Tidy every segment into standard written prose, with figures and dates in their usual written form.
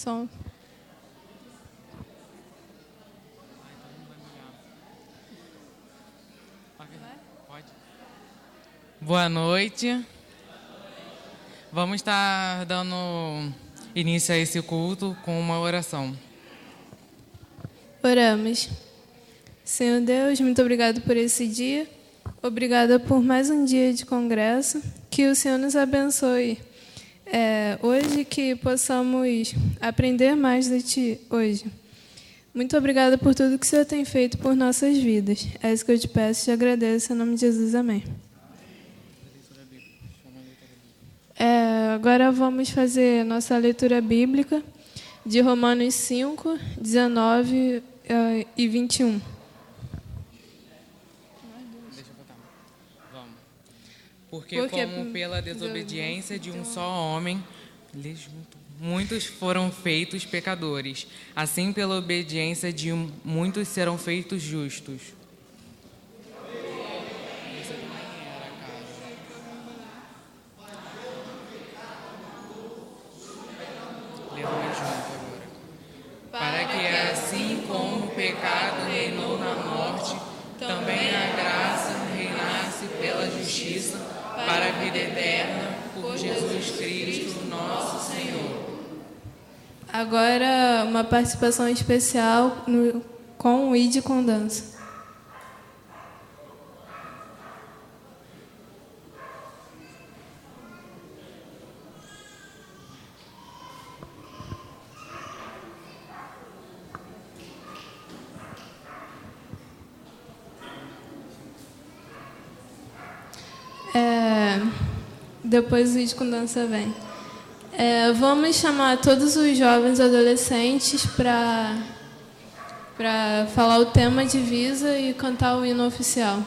Som. Boa noite. Vamos estar dando início a esse culto com uma oração. Oramos. Senhor Deus, muito obrigado por esse dia. Obrigada por mais um dia de congresso. Que o Senhor nos abençoe. Hoje que possamos aprender mais de Ti hoje. Muito obrigada por tudo que o Senhor tem feito por nossas vidas. É isso que eu te peço e te agradeço. Em nome de Jesus, amém. Agora vamos fazer nossa leitura bíblica de Romanos 5, 19 e 21. Porque como pela desobediência de um só homem, muitos foram feitos pecadores, assim pela obediência de muitos serão feitos justos. Para que assim como o pecado reinou na morte, também a graça reinasse pela justiça para a vida eterna, por Jesus Cristo, nosso Senhor. Agora, uma participação especial com o ID com dança. Depois o ID com dança vem. Vamos chamar todos os jovens e adolescentes para falar o tema Divisa e cantar o hino oficial.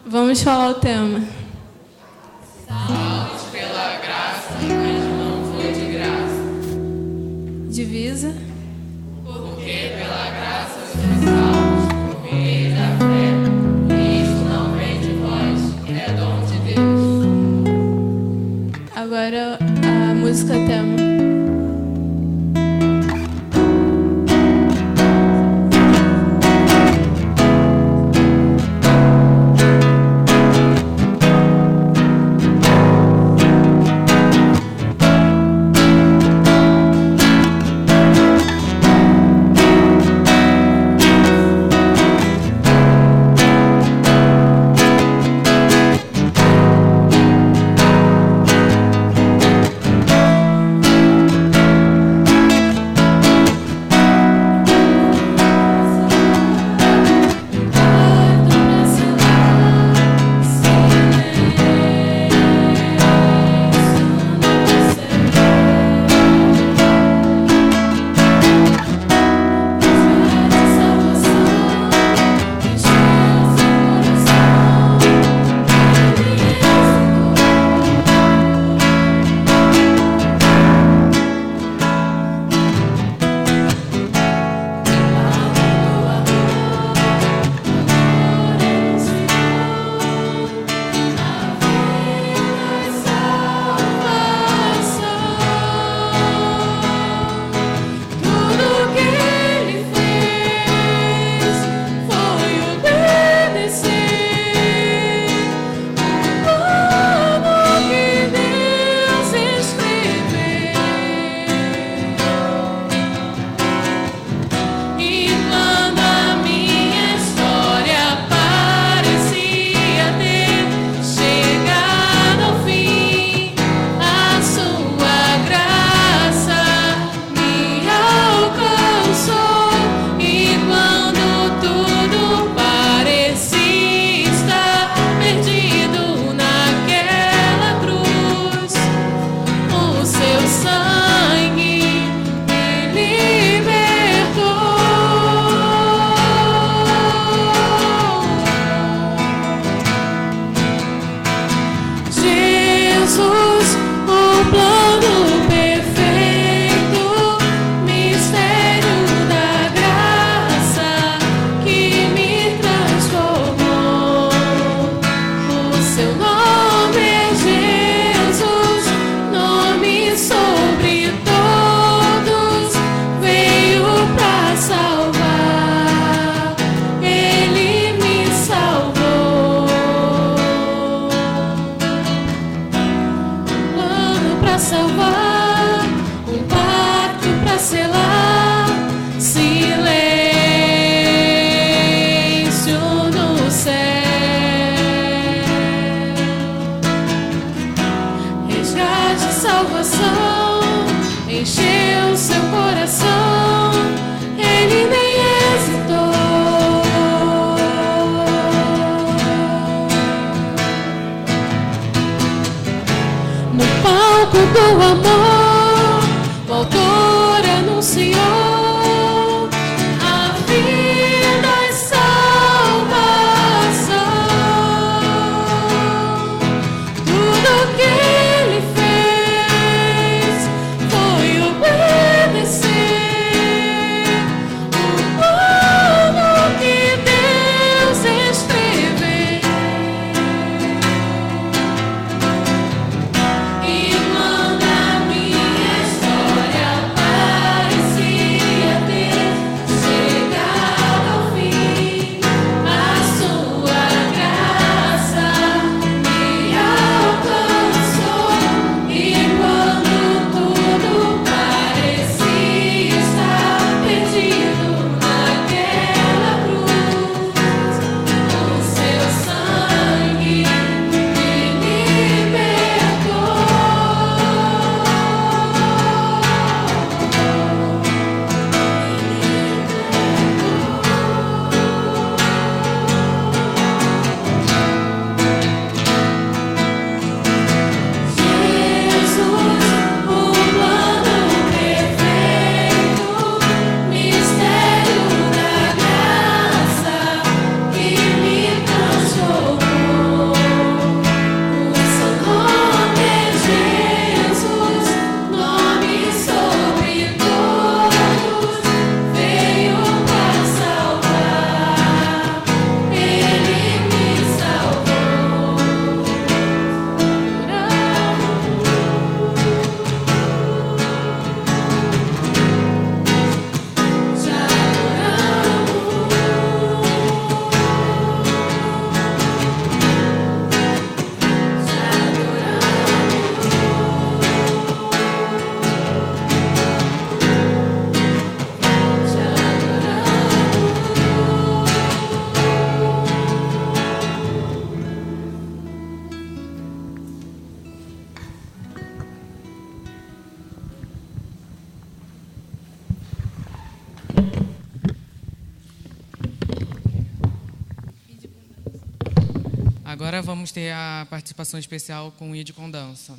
Vamos falar o tema. Salvos pela graça, mas não foi de graça. Divisa. Porque pela graça sois salvos, por meio da fé. E isto não vem de vós, é dom de Deus. Agora a música tema. do amor, o autor anunciou a vida e salvação. Tudo que ele fez foi obedecer o plano que Deus escreveu. E quando a minha história parecia ter chegado ao fim, a sua graça me alcançou. E quando tudo parecia estar perdido naquela cruz, o seu sangue me libertou. Jesus, o plano perfeito, mistério da graça que me transformou. O seu nome é Jesus, nome sobre todos, veio para salvar. Ele me salvou. Te Agora vamos ter a participação especial com o Ide com Dança.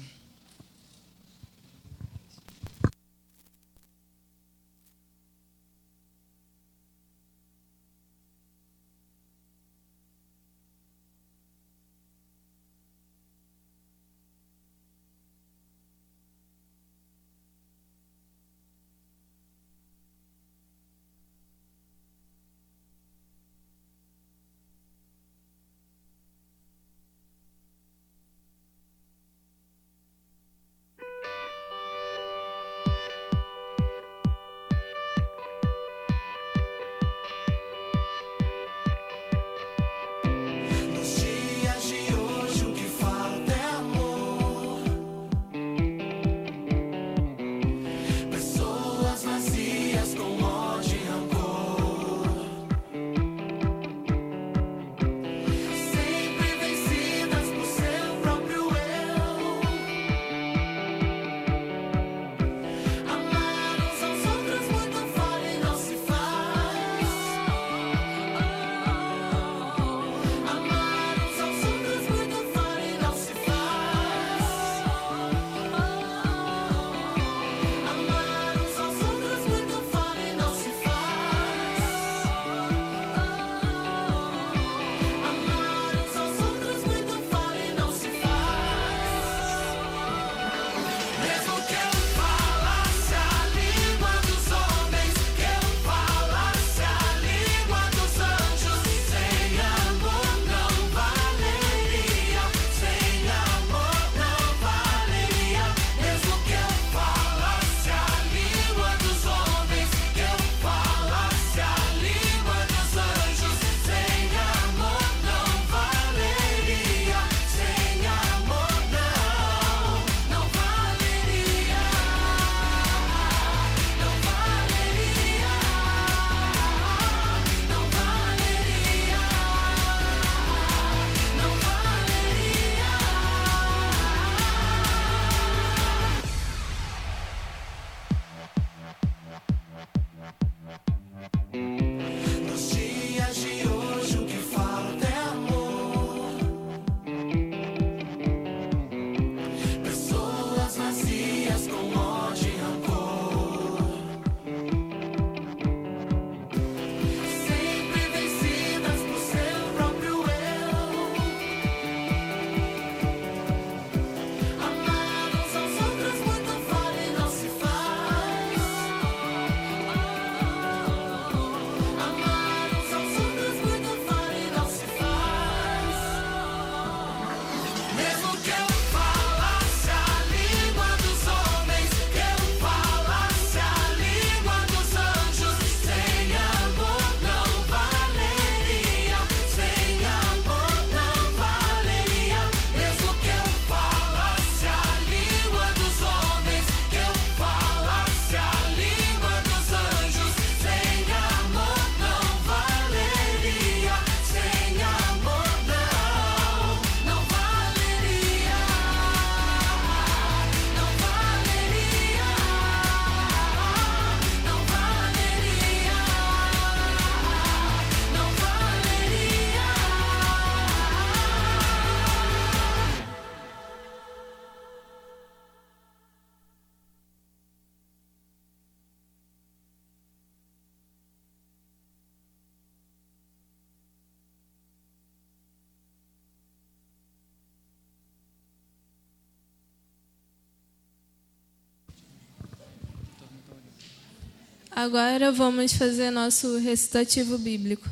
Agora vamos fazer nosso recitativo bíblico.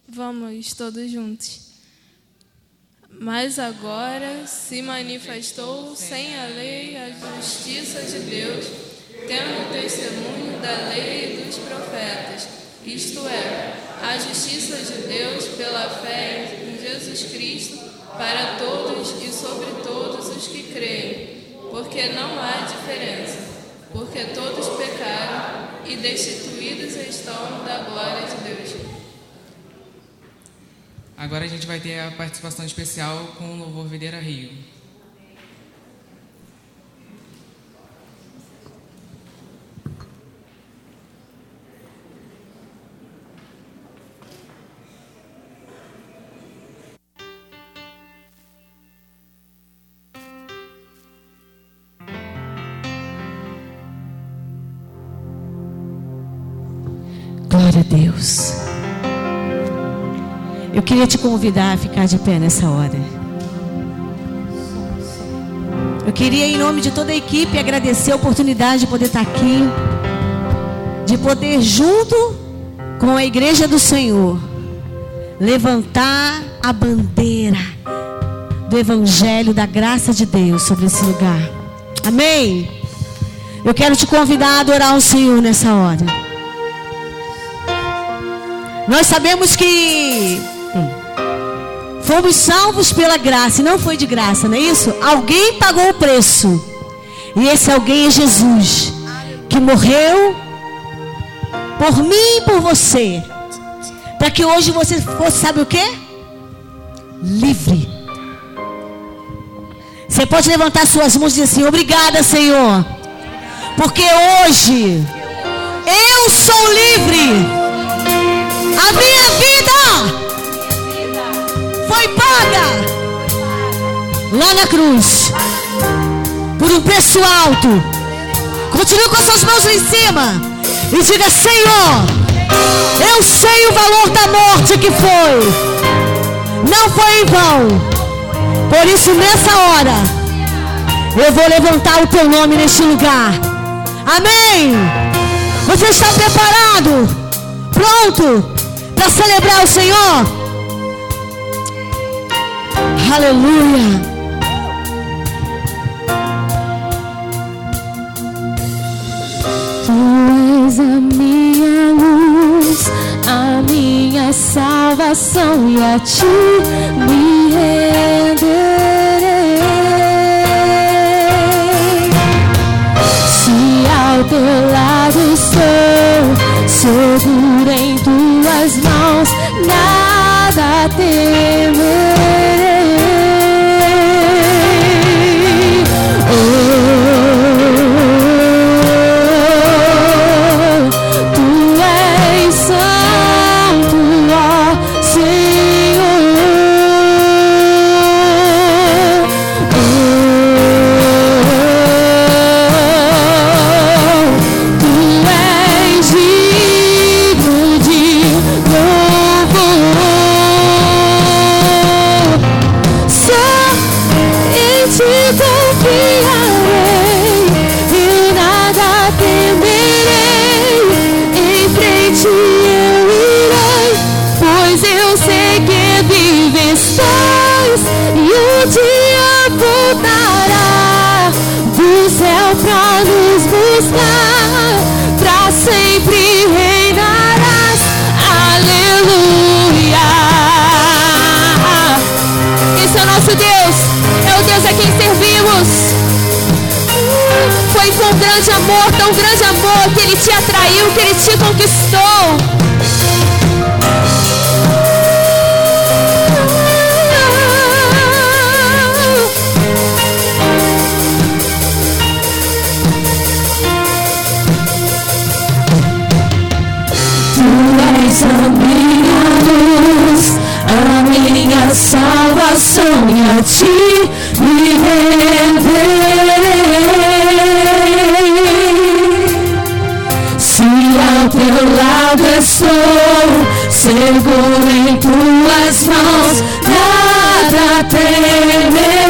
Vamos todos juntos. Mas agora se manifestou sem a lei a justiça de Deus, tendo o testemunho da lei e dos profetas, isto é, a justiça de Deus pela fé em Jesus Cristo para todos e sobre todos os que creem, porque não há diferença, porque todos pecaram e destituídos estão da glória de Deus. Agora a gente vai ter a participação especial com o Louvor Videira Rio. Glória a Deus. Eu queria te convidar a ficar de pé nessa hora. Eu queria, em nome de toda a equipe, agradecer a oportunidade de poder estar aqui, de poder, junto com a Igreja do Senhor, levantar a bandeira do Evangelho, da graça de Deus sobre esse lugar. Amém? Eu quero te convidar a adorar o Senhor nessa hora. Nós sabemos que fomos salvos pela graça, e não foi de graça, não é isso? Alguém pagou o preço, e esse alguém é Jesus, que morreu por mim e por você, para que hoje você fosse, sabe o quê? Livre. Você pode levantar suas mãos e dizer assim: obrigada, Senhor, porque hoje eu sou livre. A minha vida foi paga lá na cruz por um preço alto. Continue com as suas mãos lá em cima e diga: Senhor, eu sei o valor da morte que foi. Não foi em vão. Por isso, nessa hora, eu vou levantar o teu nome neste lugar. Amém. Você está preparado? Pronto para celebrar o Senhor? Aleluia. Tu és a minha luz, a minha salvação, e a ti me renderei. Se ao teu lado estou, seguro em tuas mãos, nada temerei. Tu és santo, ó Senhor. Tu és digno de louvor. Só em ti confiarei e nada temerei. Em frente eu irei, pois eu sei que vive estás, e um dia voltará do céu pra nos buscar. Pra sempre reinarás. Aleluia. Esse é o nosso Deus, é o Deus a quem servimos. Foi com grande amor, tão grande amor, que Ele te atraiu, que Ele te conquistou. Tu és a minha luz, a minha salvação, e a ti me renderei. Se ao teu lado estou, seguro em tuas mãos, nada temerei.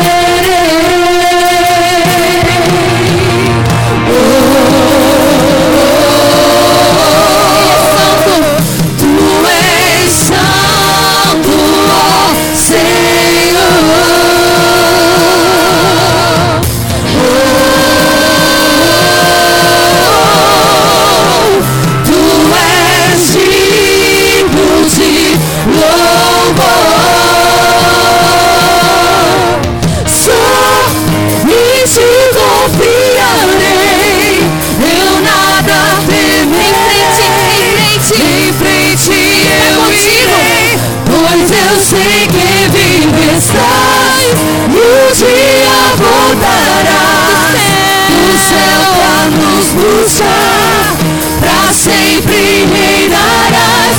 buscar, pra sempre reinarás.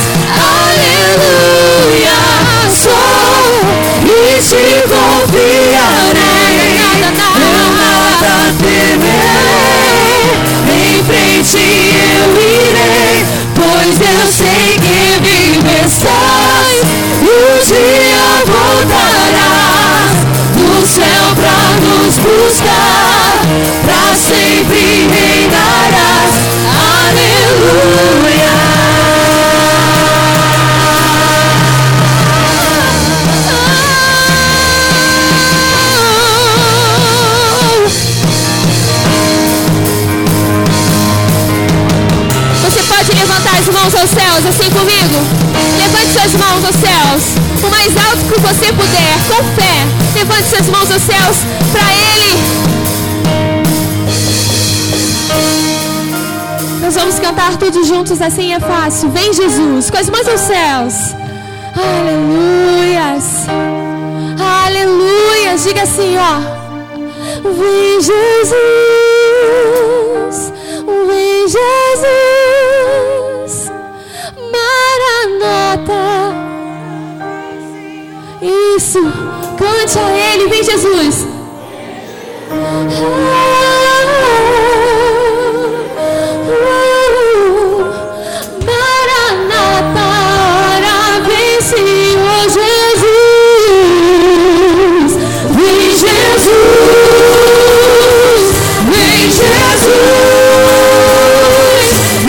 Aleluia, sou e te confiarei. Eu nada temerei, em frente eu irei, pois eu sei que vivo estás. Um dia voltarás do céu pra nos buscar, pra sempre reinarás. Aleluia. Você pode levantar as mãos aos céus assim comigo? Levante suas mãos aos céus, o mais alto que você puder, com fé. Levante suas mãos aos céus para Ele. Nós vamos cantar todos juntos, assim é fácil. Vem Jesus, com as mãos aos céus. Aleluias, aleluias. Diga assim, ó. Vem Jesus, vem Jesus, Maranata. Isso, cante a Ele, vem Jesus. Maranata, ora vem Senhor Jesus. Vem Jesus, vem Jesus.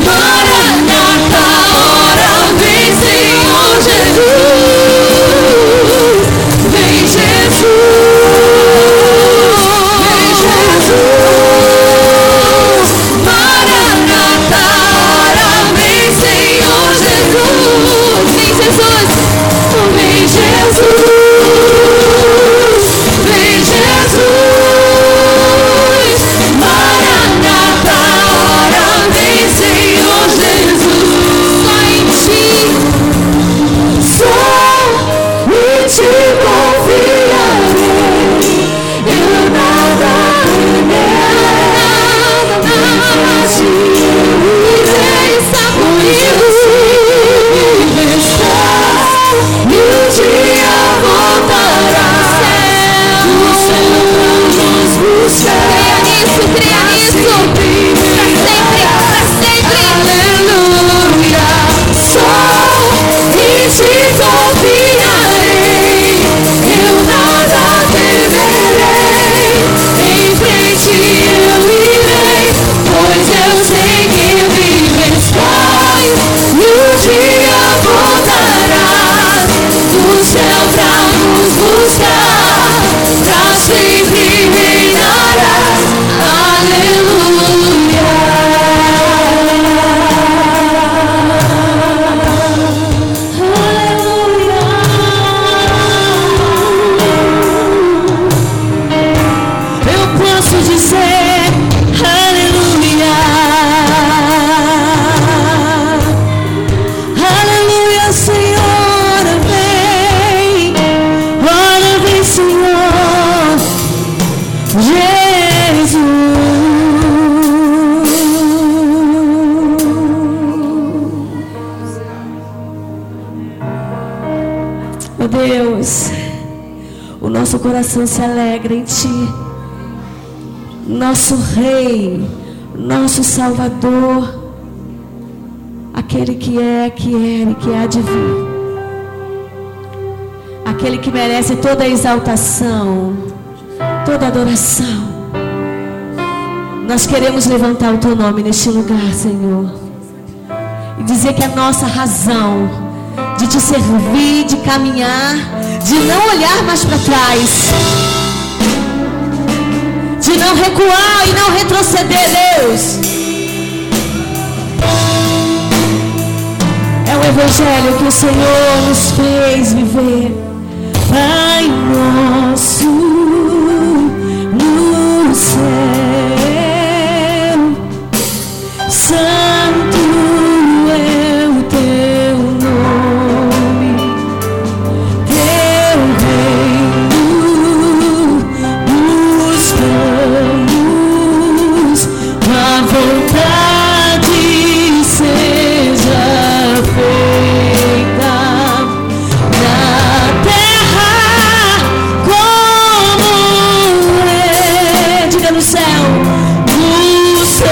Maranata, ora vem Senhor Jesus. Vem Jesus, vem Jesus. Maranata, ora vem Senhor Jesus. Vem Jesus, vem Jesus, vem Jesus. Maranata, ora vem Senhor Jesus. Só em ti, só em ti confiarei. Eu nada te irei, está comigo. E o dia voltará do céu pra nos buscar. Creia nisso, pra sempre, pra sempre. Aleluia, só em ti confiarei. Eu nada temerei, em frente eu irei, pois eu sei que vivo estás. E o dia voltarás do céu pra nos buscar, pra sempre reinarás. Aleluia. Eu posso dizer aleluia, aleluia, Senhor, vem, ora vem, Senhor Jesus. Meu Deus, o nosso coração se alegra em Ti, nosso Rei, nosso Salvador, aquele que é, que era e que há de vir, aquele que merece toda a exaltação, toda a adoração. Nós queremos levantar o Teu nome neste lugar, Senhor, e dizer que a nossa razão de Te servir, de caminhar, de não olhar mais para trás, de não recuar e não retroceder, Deus, é o Evangelho que o Senhor nos fez viver. Pai nosso no céu, santo é o Teu nome, Teu reino buscamos a vontade vida no céu. No céu,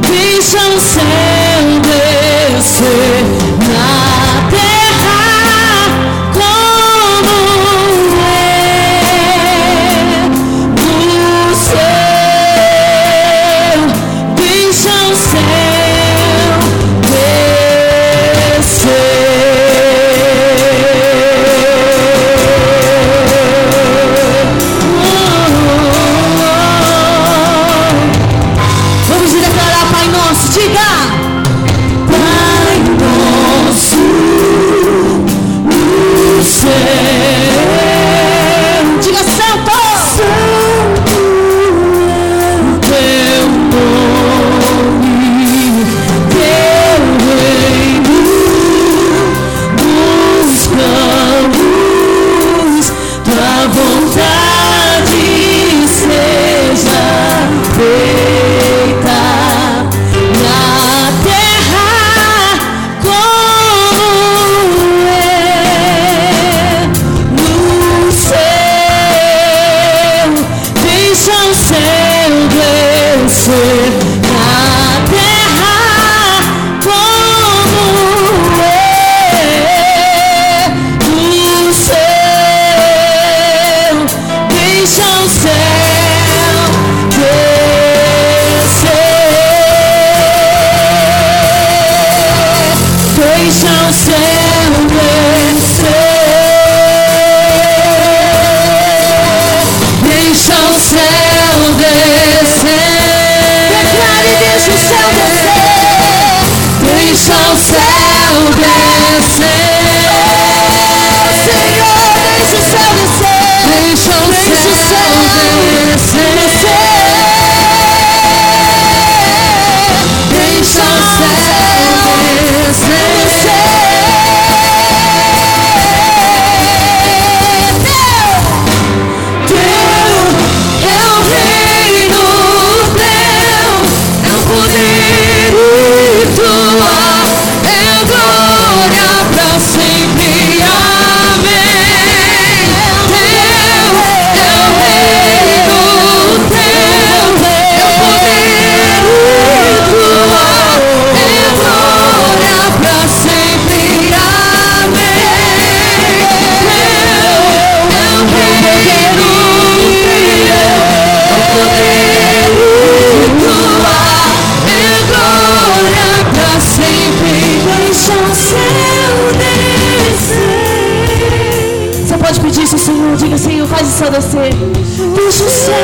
deixa o céu descer na terra como é. No céu, deixa o céu descer. Diga, Senhor, faz o céu descer. Deixa o céu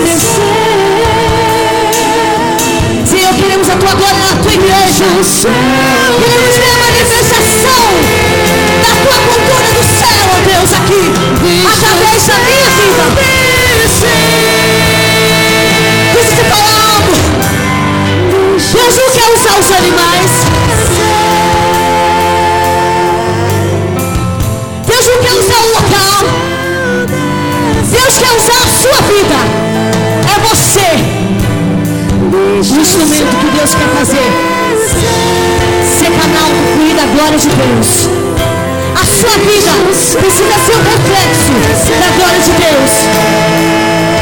descer. Senhor, queremos a tua glória na tua igreja. Queremos ver a manifestação da tua cultura do céu, ó Deus, aqui, através da minha vida. Deixa eu te falar algo. Deus não quer usar os animais. Deus não quer usar o local. Deus quer usar a sua vida. É você o instrumento que Deus quer fazer. Ser canal do fluir da glória de Deus. A sua vida precisa ser um reflexo da glória de Deus.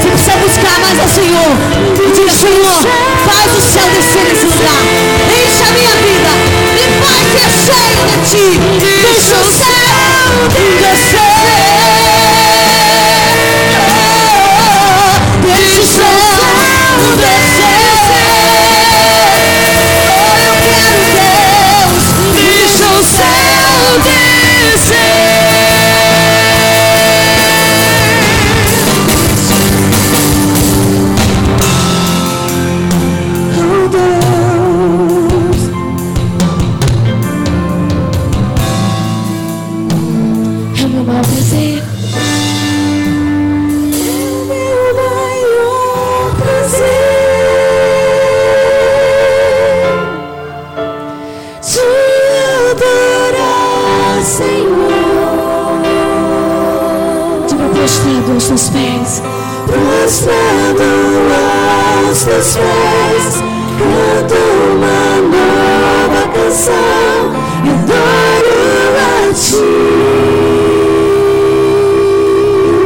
Você precisa buscar mais ao Senhor. E diga, Senhor, faz o céu descer nesse lugar. Enche a minha vida. Me faz ser cheio de ti. Deixa o céu descer. Deixa o céu descer. Eu quero Deus. Deixa o céu descer. Oh Deus. É meu maior prazer. Prostrado aos teus pés, prostrado aos teus pés, canto uma nova canção e adoro a ti.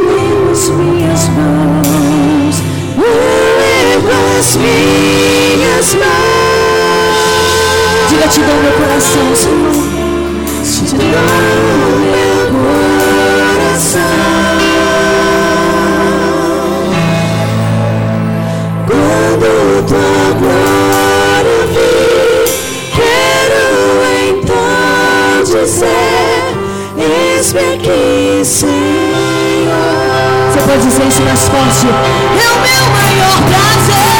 Menos minhas minhas mãos. Diga, te dou meu coração, Senhor. Te dou meu coração. Quando tua glória vir, quero então dizer: eis-me aqui, Senhor. Você pode dizer isso mais forte: é o meu maior prazer.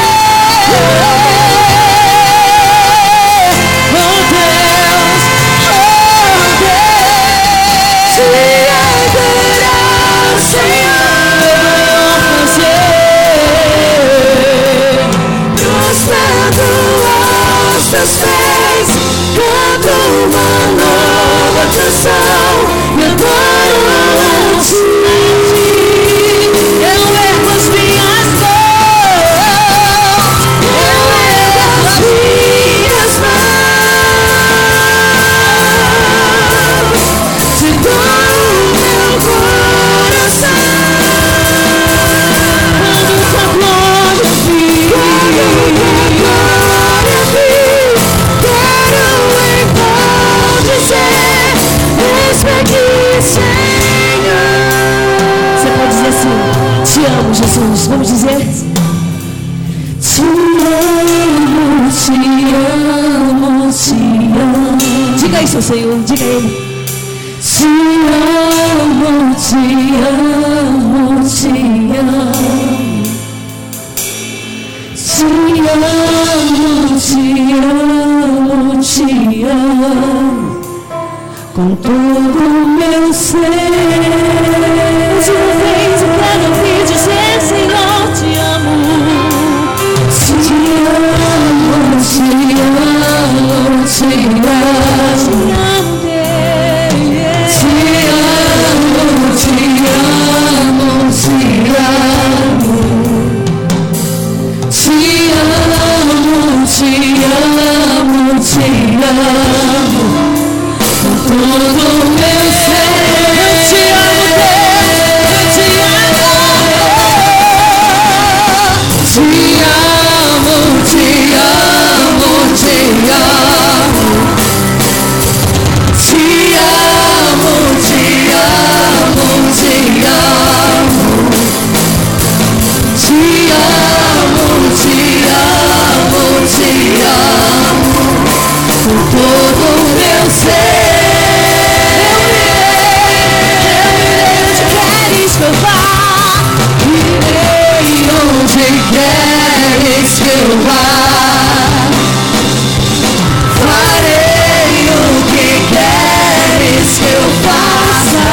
Oh Deus, te adorar, Senhor. Meu prazer, prostrado aos teus pés, canto uma nova canção e adoro a ti. Eu ergo as minhas mãos, eu ergo as minhas mãos, te dou o meu coração. Quando tua glória vir, quero então dizer: eis-me aqui, Senhor. Você pode dizer assim: te amo, Jesus. Vamos dizer: te amo, te amo, te amo. Diga isso, Senhor, diga ele. Te amo, te amo, te amo. Te amo, te amo, com todo o meu ser. Mais uma vez eu quero ouvir dizer: Senhor, te amo. Te amo, te amo, te amo, Deus. Te amo, te amo, te amo. Te amo, te amo, te amo, com todo o meu ser. Eu te amo, Deus, eu te amo. Te amo, te amo, te amo. Te amo, te amo, te amo. Te amo, te amo, te amo, com todo o meu ser. Eu irei onde queres que eu vá. Farei o que queres que eu faça.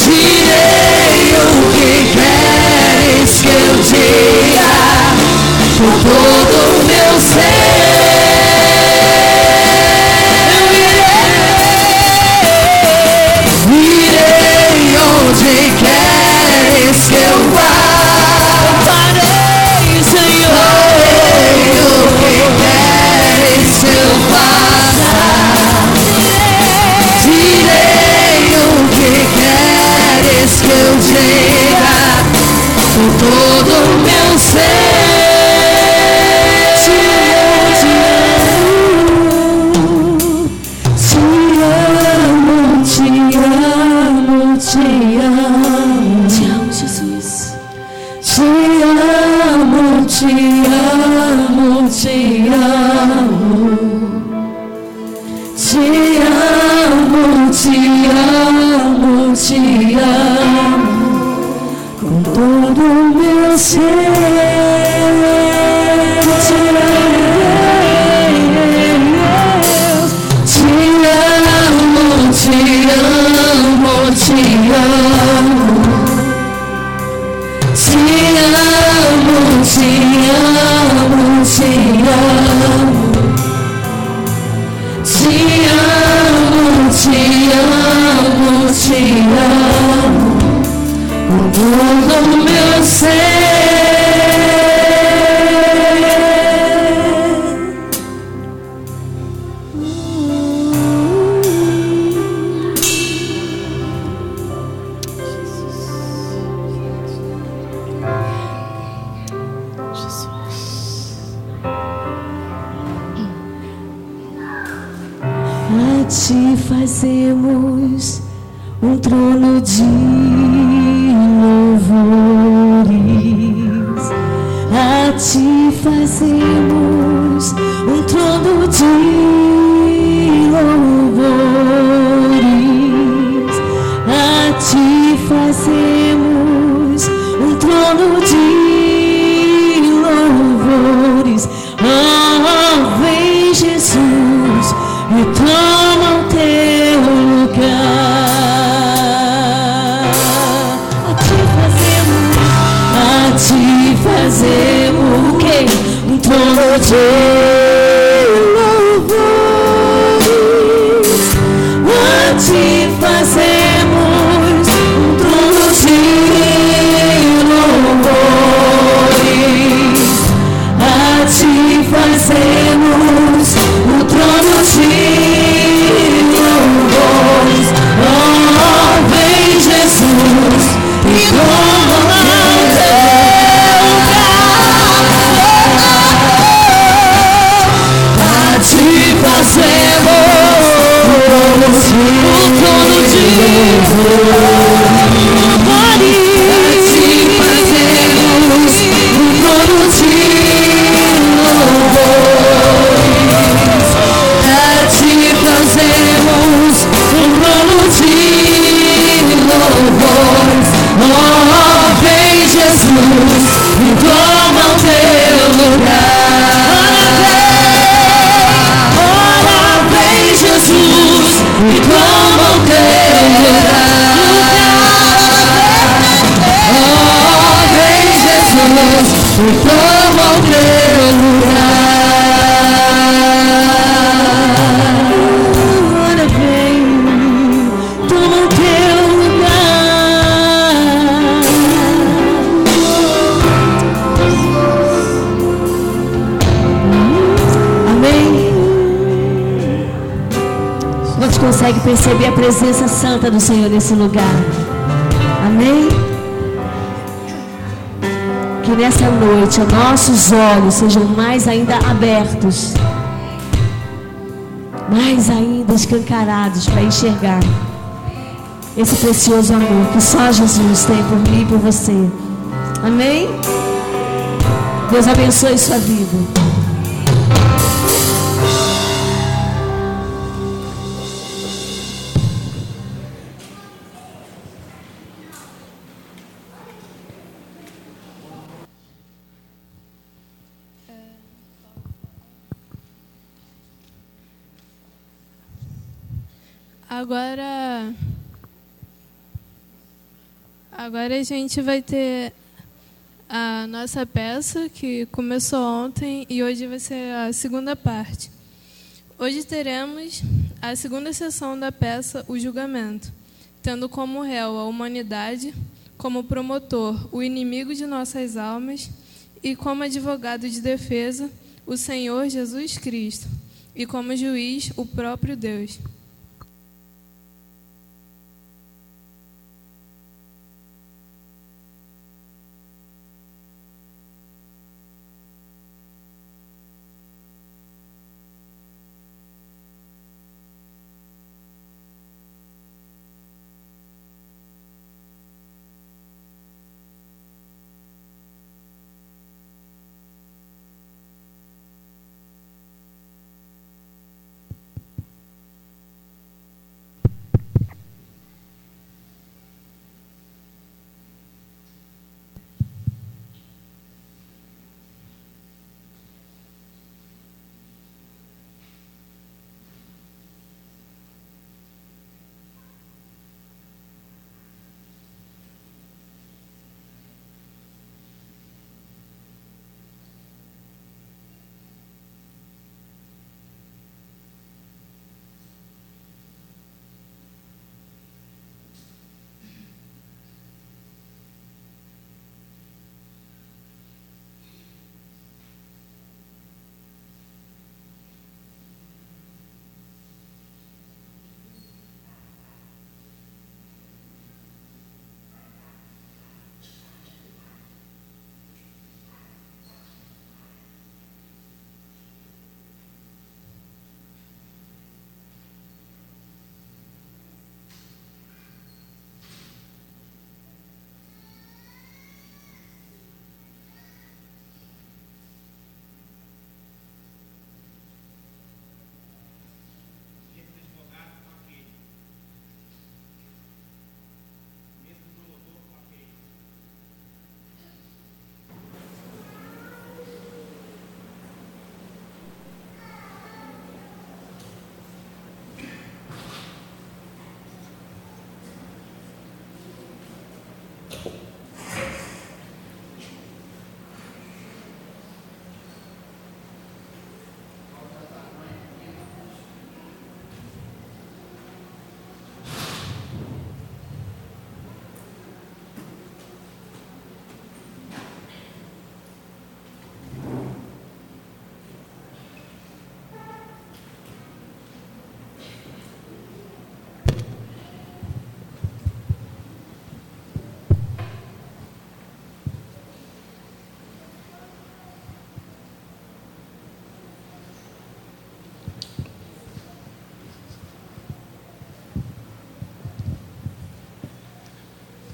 Direi o que queres que eu diga, com todo o meu ser. Eu irei onde queres que eu vá. Farei, Senhor, farei o que queres que eu faça. Direi o que queres que eu diga, com todo o meu ser. Te amo, te amo, te amo. Te amo, Jesus. Te amo, te amo, te amo. Te amo, te amo, te amo, com todo o meu ser. Te amo, te amo, te amo. Te amo, te amo, te amo. Te amo, te amo, te amo, com todo o meu ser. ti fazemos um trono de louvores. A ti fazemos um trono de louvores. A ti fazemos um trono de louvores. Oh, vem Jesus e toma o teu lugar. A ti fazemos o quê? Um trono de louvores. A ti fazemos um trono de louvores. A ti fazemos um trono de louvores. Oh, vem Jesus e toma o teu lugar. A ti fazemos um trono de louvores. Consegue perceber a presença santa do Senhor nesse lugar? Amém? Que nessa noite nossos olhos sejam mais ainda abertos, mais ainda escancarados para enxergar esse precioso amor que só Jesus tem por mim e por você. Amém? Deus abençoe sua vida. Agora a gente vai ter a nossa peça, que começou ontem e hoje vai ser a segunda parte. Hoje teremos a segunda sessão da peça, O Julgamento, tendo como réu a humanidade, como promotor o inimigo de nossas almas e como advogado de defesa o Senhor Jesus Cristo e como juiz o próprio Deus.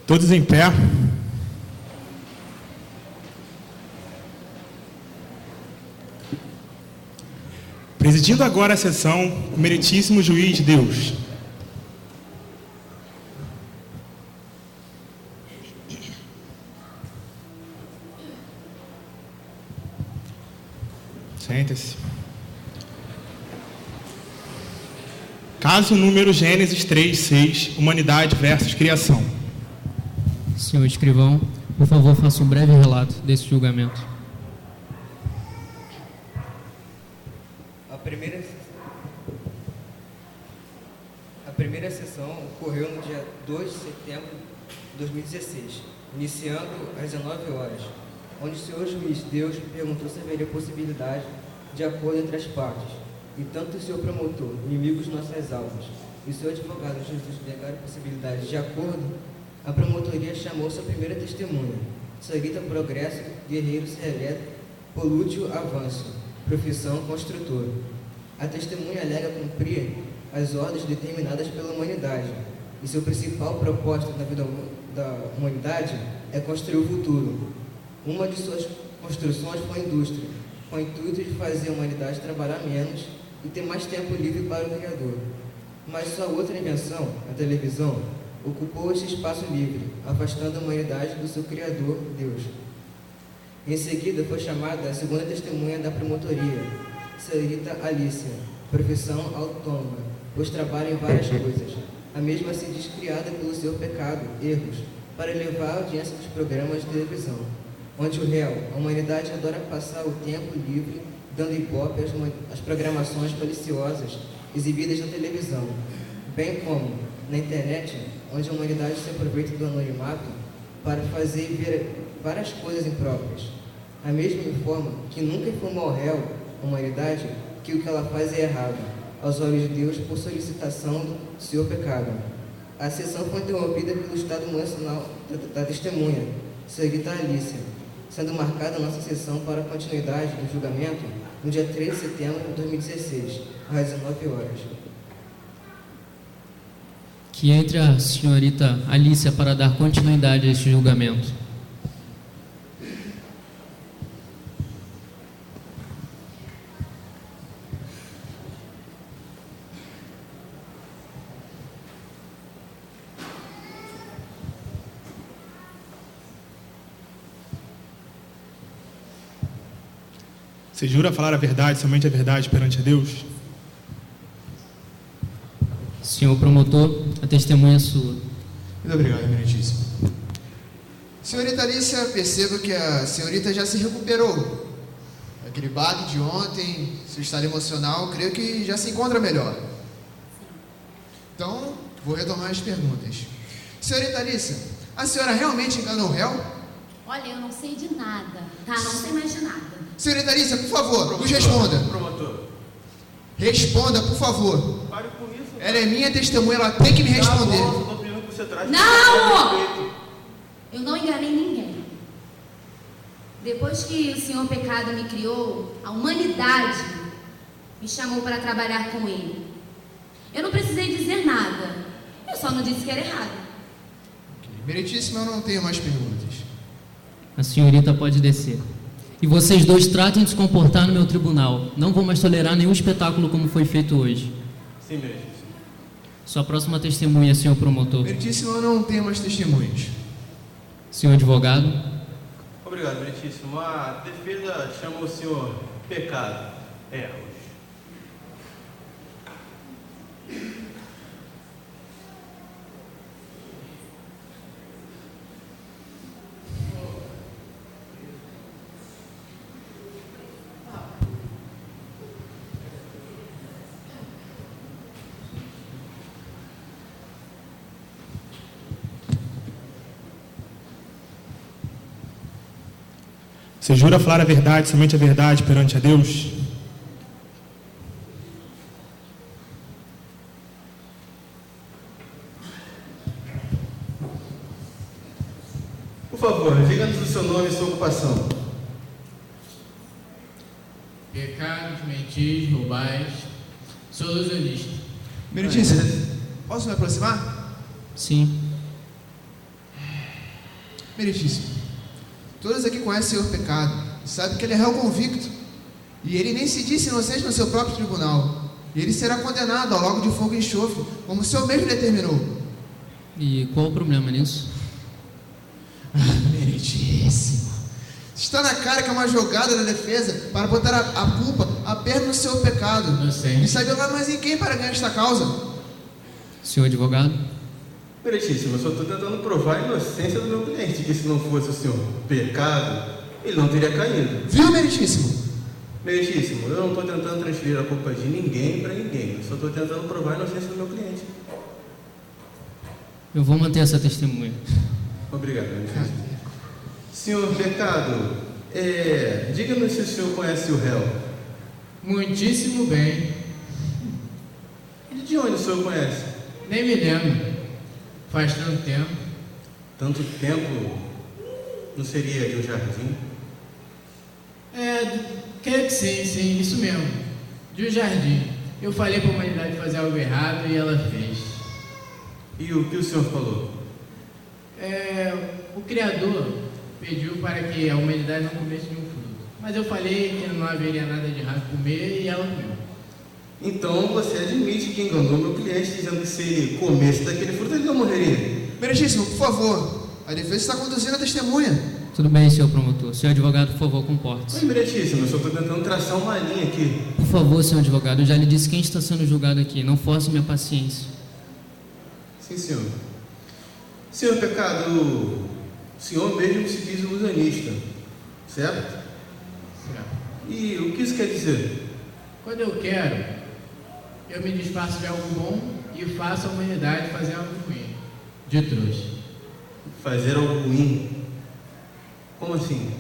Todos em pé. Presidindo agora a sessão, o meritíssimo juiz de Deus. Senta-se. Caso número Gênesis 3:6, Humanidade versus Criação. Senhor escrivão, por favor, faça um breve relato desse julgamento. A primeira sessão ocorreu no dia 2 de setembro de 2016, iniciando às 19 horas, onde o senhor juiz Deus perguntou se haveria possibilidade de acordo entre as partes, e tanto o senhor promotor, inimigos de nossas almas, e o senhor advogado Jesus negaram possibilidade de acordo. A promotoria chamou sua primeira testemunha, Sarita Progresso Guerreiro Sereleto Polúcio Avanço, profissão construtor. A testemunha alega cumprir as ordens determinadas pela humanidade, e seu principal propósito na vida da humanidade é construir o futuro. Uma de suas construções foi a indústria, com o intuito de fazer a humanidade trabalhar menos e ter mais tempo livre para o Criador. Mas sua outra invenção, a televisão, ocupou esse espaço livre, afastando a humanidade do seu Criador, Deus. Em seguida, foi chamada a segunda testemunha da promotoria, Sarita Alicia, profissão autônoma, pois trabalha em várias coisas. A mesma se diz criada pelo seu pecado, erros, para elevar a audiência dos programas de televisão, onde o réu, a humanidade adora passar o tempo livre dando ibope às programações maliciosas exibidas na televisão, bem como na internet, onde a humanidade se aproveita do anonimato para fazer ver várias coisas impróprias. A mesma informa que nunca informou ao réu, a humanidade, que o que ela faz é errado, aos olhos de Deus, por solicitação do seu pecado. A sessão foi interrompida pelo estado emocional da testemunha, Sarita Alicia, sendo marcada a nossa sessão para a continuidade do julgamento no dia 3 de setembro de 2016, às 19 horas. Que entre a senhorita Alicia para dar continuidade a este julgamento. Você jura falar a verdade, somente a verdade perante a Deus? Senhor promotor, a testemunha é sua. Muito obrigado, Emeritíssimo. Senhorita Alicia, percebo que a senhorita já se recuperou. Aquele baque de ontem, seu estado emocional, creio que já se encontra melhor. Então, vou retomar as perguntas. Senhorita Alicia, a senhora realmente enganou o réu? Olha, eu não sei de nada, tá? Não sei mais de nada. Senhorita Alicia, por favor, nos responda. Promotor. Responda, por favor. Pare com isso. Ela é minha testemunha, ela tem que me responder. Não! Eu não enganei ninguém. Depois que o Senhor Pecado me criou, a humanidade me chamou para trabalhar com ele. Eu não precisei dizer nada. Eu só não disse que era errado. Meritíssimo, eu não tenho mais perguntas. A senhorita pode descer. E vocês dois tratem de se comportar no meu tribunal. Não vou mais tolerar nenhum espetáculo como foi feito hoje. Sim, meritíssimo. Sua próxima testemunha, senhor promotor. Meritíssimo, eu não tenho mais testemunhas. Senhor advogado. Obrigado, meritíssimo. A defesa chama o senhor Pecado. Erros. Você jura falar a verdade, somente a verdade perante a Deus? Por favor, diga-nos o seu nome e sua ocupação. Pecados, mentis, roubais. Sou ilusionista. Meritíssimo, posso me aproximar? Sim. Meritíssimo, todos aqui conhecem o Senhor pecado e sabem que ele é réu convicto. E ele nem se disse inocente no seu próprio tribunal. E ele será condenado ao lago de fogo e enxofre, como o Senhor mesmo determinou. E qual o problema nisso? Meritíssimo, está na cara que é uma jogada da defesa para botar a culpa apenas no seu pecado. E sabe lá mais em quem para ganhar esta causa? Senhor advogado? Meritíssimo, eu só estou tentando provar a inocência do meu cliente, que se não fosse o senhor pecado, ele não teria caído. Viu, Meritíssimo? Meritíssimo, eu não estou tentando transferir a culpa de ninguém para ninguém, eu só estou tentando provar a inocência do meu cliente. Eu vou manter essa testemunha. Obrigado, Meritíssimo. Senhor pecado, diga-nos se o senhor conhece o réu. Muitíssimo bem. E de onde o senhor conhece? Nem me lembro. Faz tanto tempo. Tanto tempo? Não seria de um jardim? Creio que sim, isso mesmo. De um jardim. Eu falei para a humanidade fazer algo errado e ela fez. E o que o senhor falou? O Criador pediu para que a humanidade não comesse nenhum fruto. Mas eu falei que não haveria nada de errado comer e ela comeu. Então você admite que enganou meu cliente dizendo que se ele comesse daquele fruto ele não morreria? Meritíssimo, por favor, a defesa está conduzindo a testemunha. Tudo bem, senhor promotor. Senhor advogado, por favor, comporte-se. Oi, Meritíssimo, eu só estou tentando traçar uma linha aqui. Por favor, senhor advogado, eu já lhe disse quem está sendo julgado aqui. Não force minha paciência. Sim, senhor. Senhor pecado, o senhor mesmo se diz ilusionista, certo? Certo. E o que isso quer dizer? Quando eu quero, eu me disfarço de algo bom e faço a humanidade fazer algo ruim. De trouxa. Fazer algo ruim? Como assim?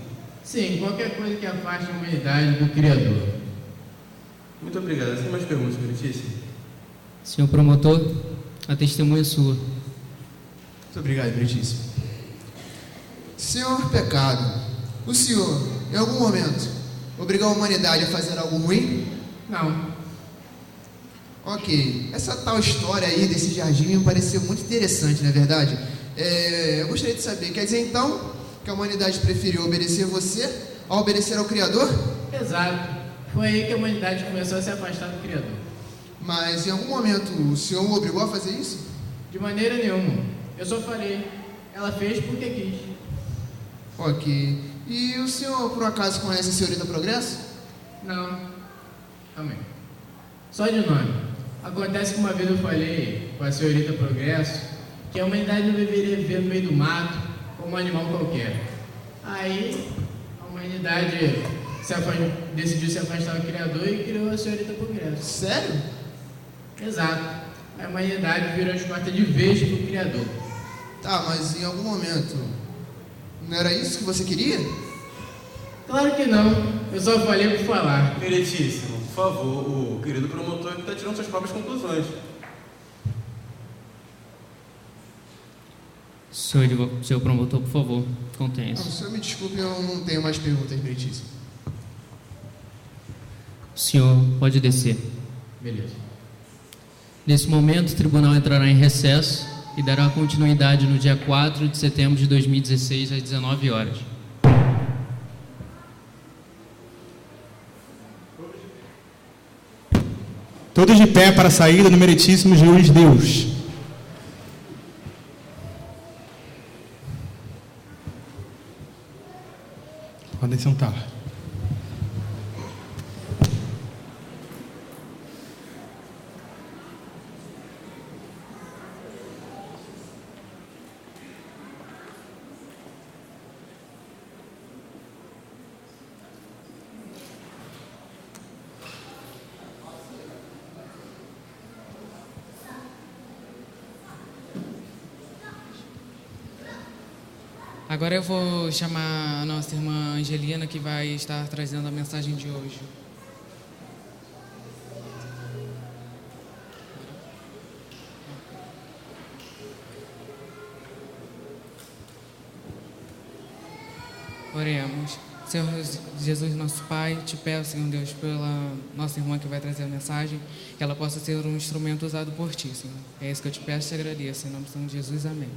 Sim, qualquer coisa que afaste a humanidade do Criador. Muito obrigado. Sem mais perguntas, Meritíssimo? Senhor promotor, a testemunha é sua. Muito obrigado, Meritíssimo. Senhor pecado, o senhor, em algum momento, obrigou a humanidade a fazer algo ruim? Não. Ok, essa tal história aí desse jardim me pareceu muito interessante, não é verdade? Eu gostaria de saber, quer dizer então que a humanidade preferiu obedecer você ao obedecer ao Criador? Exato. Foi aí que a humanidade começou a se afastar do Criador. Mas em algum momento o senhor o obrigou a fazer isso? De maneira nenhuma. Eu só falei. Ela fez porque quis. Ok. E o senhor por acaso conhece a senhorita Progresso? Não. Amém. Só de nome. Acontece que uma vez eu falei com a senhorita Progresso que a humanidade não deveria viver no meio do mato como um animal qualquer. Aí a humanidade decidiu se afastar do Criador e criou a senhorita Progresso. Sério? Exato. A humanidade virou as costas de vez pro Criador. Tá, mas em algum momento não era isso que você queria? Claro que não. Eu só falei por falar. Meritíssimo, por favor, o querido promotor que está tirando suas próprias conclusões. Senhor promotor, por favor, contenha-se. Não, o senhor me desculpe, eu não tenho mais perguntas, Meritíssimo. O senhor pode descer. Beleza. Nesse momento, o tribunal entrará em recesso e dará continuidade no dia 4 de setembro de 2016, às 19 horas. Todos de pé para a saída do meritíssimo juiz Deus. Podem sentar. Agora eu vou chamar a nossa irmã Angelina, que vai estar trazendo a mensagem de hoje. Oremos. Senhor Jesus, nosso Pai, te peço, Senhor Deus, pela nossa irmã que vai trazer a mensagem, que ela possa ser um instrumento usado por Ti, Senhor. É isso que eu te peço e te agradeço. Em nome do Senhor Jesus, amém.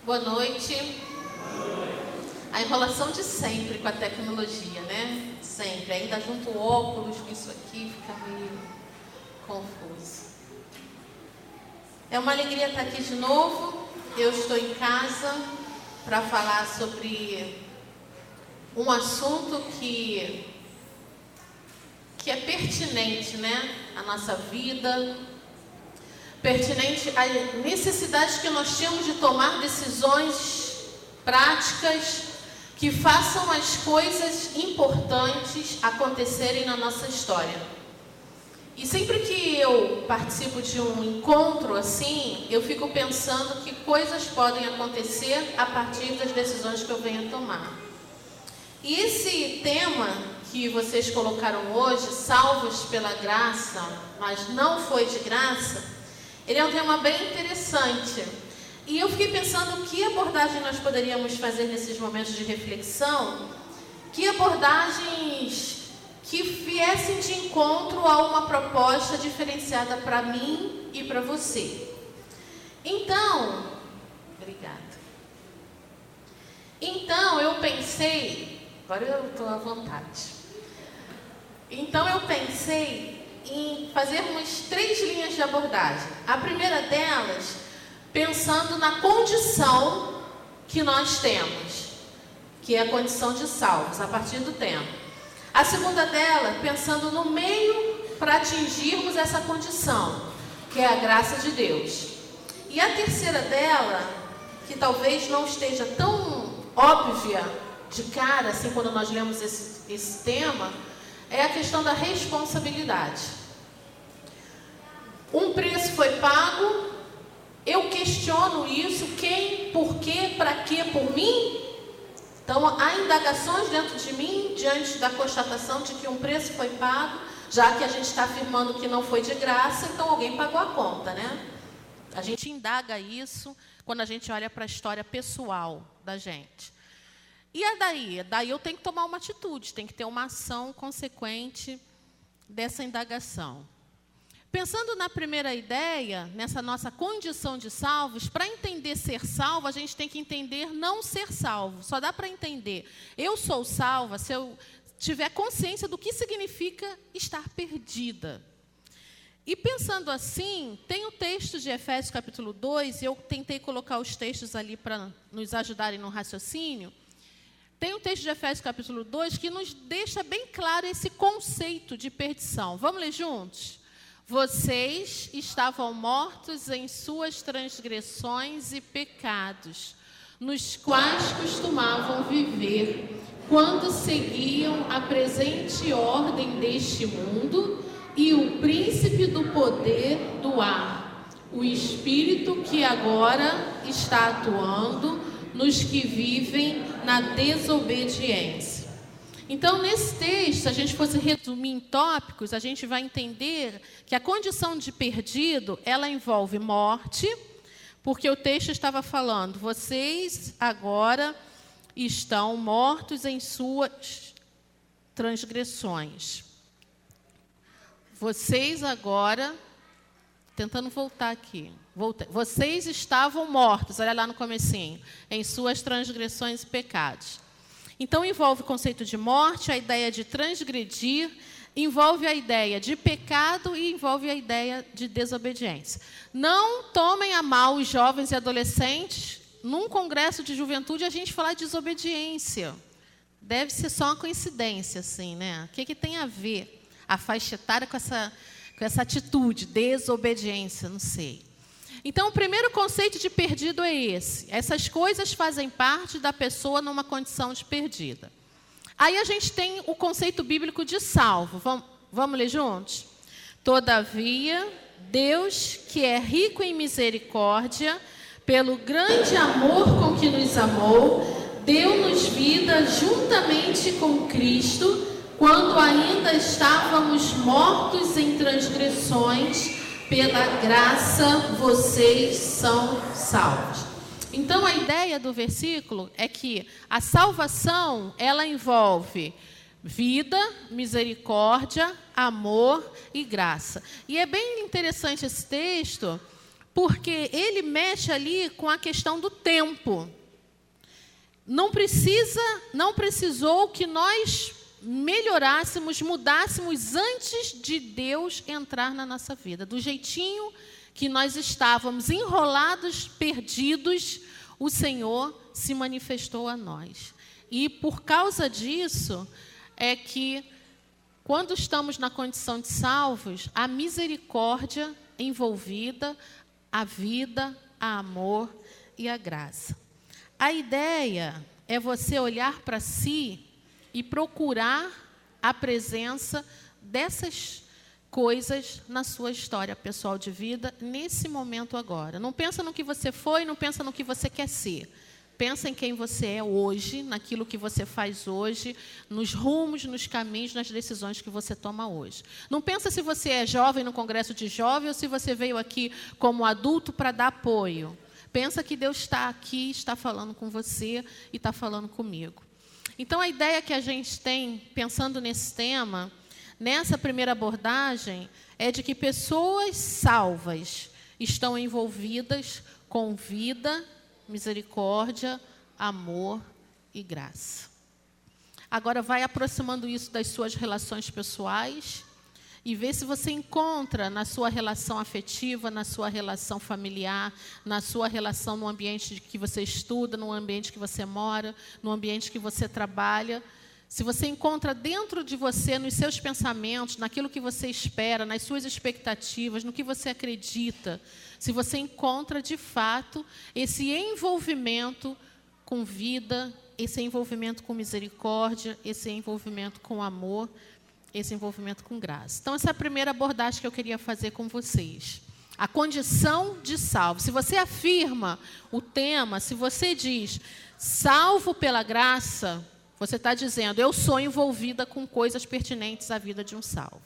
Boa noite. A enrolação de sempre com a tecnologia, né? Sempre. Ainda junto o óculos com isso aqui, fica meio confuso. É uma alegria estar aqui de novo. Eu estou em casa para falar sobre um assunto que é pertinente, né? À nossa vida, pertinente às necessidades que nós temos de tomar decisões práticas que façam as coisas importantes acontecerem na nossa história. E sempre que eu participo de um encontro assim, eu fico pensando que coisas podem acontecer a partir das decisões que eu venho a tomar. E esse tema que vocês colocaram hoje, salvos pela graça, mas não foi de graça, ele é um tema bem interessante. E eu fiquei pensando que abordagem nós poderíamos fazer nesses momentos de reflexão, que abordagens que viessem de encontro a uma proposta diferenciada para mim e para você. Então, obrigada. Então eu pensei, agora eu estou à vontade. Então eu pensei em fazermos 3 linhas de abordagem. A primeira delas, pensando na condição que nós temos, que é a condição de salvos, a partir do tempo. A segunda dela, pensando no meio para atingirmos essa condição, que é a graça de Deus. E a terceira dela, que talvez não esteja tão óbvia de cara, assim, quando nós lemos esse tema, é a questão da responsabilidade. Um preço foi pago, eu questiono isso, quem, por quê, para quê, por mim? Então, há indagações dentro de mim, diante da constatação de que um preço foi pago, já que a gente está afirmando que não foi de graça, então alguém pagou a conta, né? A gente indaga isso quando a gente olha para a história pessoal da gente. E daí? Daí eu tenho que tomar uma atitude, tem que ter uma ação consequente dessa indagação. Pensando na primeira ideia, nessa nossa condição de salvos, para entender ser salvo, a gente tem que entender não ser salvo. Só dá para entender, eu sou salva se eu tiver consciência do que significa estar perdida. E pensando assim, tem o texto de Efésios capítulo 2, eu tentei colocar os textos ali para nos ajudarem no raciocínio. Tem o texto de Efésios capítulo 2 que nos deixa bem claro esse conceito de perdição. Vamos ler juntos? Vocês estavam mortos em suas transgressões e pecados, nos quais costumavam viver, quando seguiam a presente ordem deste mundo e o príncipe do poder do ar, o espírito que agora está atuando nos que vivem na desobediência. Então, nesse texto, se a gente fosse resumir em tópicos, a gente vai entender que a condição de perdido, ela envolve morte, porque o texto estava falando, vocês agora estão mortos em suas transgressões. Vocês agora, tentando voltar aqui, vocês estavam mortos, olha lá no comecinho, em suas transgressões e pecados. Então, envolve o conceito de morte, a ideia de transgredir, envolve a ideia de pecado e envolve a ideia de desobediência. Não tomem a mal os jovens e adolescentes, num congresso de juventude, a gente falar de desobediência. Deve ser só uma coincidência, assim, né? O que tem a ver a faixa etária com essa atitude, desobediência, não sei. Então, o primeiro conceito de perdido é esse. Essas coisas fazem parte da pessoa numa condição de perdida. Aí a gente tem o conceito bíblico de salvo. Vamos ler juntos? Todavia, Deus, que é rico em misericórdia, pelo grande amor com que nos amou, deu-nos vida juntamente com Cristo, quando ainda estávamos mortos em transgressões. Pela graça, vocês são salvos. Então, a ideia do versículo é que a salvação, ela envolve vida, misericórdia, amor e graça. E é bem interessante esse texto, porque ele mexe ali com a questão do tempo. Não precisou que nós melhorássemos, mudássemos antes de Deus entrar na nossa vida. Do jeitinho que nós estávamos enrolados, perdidos, o Senhor se manifestou a nós. E por causa disso é que, quando estamos na condição de salvos, a misericórdia envolvida, a vida, a amor e a graça. A ideia é você olhar para si e procurar a presença dessas coisas na sua história pessoal de vida, nesse momento agora. Não pensa no que você foi, não pensa no que você quer ser. Pensa em quem você é hoje, naquilo que você faz hoje, nos rumos, nos caminhos, nas decisões que você toma hoje. Não pensa se você é jovem no congresso de jovem ou se você veio aqui como adulto para dar apoio. Pensa que Deus está aqui, está falando com você e está falando comigo. Então, a ideia que a gente tem, pensando nesse tema, nessa primeira abordagem, é de que pessoas salvas estão envolvidas com vida, misericórdia, amor e graça. Agora, vai aproximando isso das suas relações pessoais e vê se você encontra na sua relação afetiva, na sua relação familiar, na sua relação no ambiente que você estuda, no ambiente que você mora, no ambiente que você trabalha. Se você encontra dentro de você, nos seus pensamentos, naquilo que você espera, nas suas expectativas, no que você acredita, se você encontra, de fato, esse envolvimento com vida, esse envolvimento com misericórdia, esse envolvimento com amor, esse envolvimento com graça. Então, essa é a primeira abordagem que eu queria fazer com vocês. A condição de salvo. Se você afirma o tema, se você diz salvo pela graça, você está dizendo, eu sou envolvida com coisas pertinentes à vida de um salvo.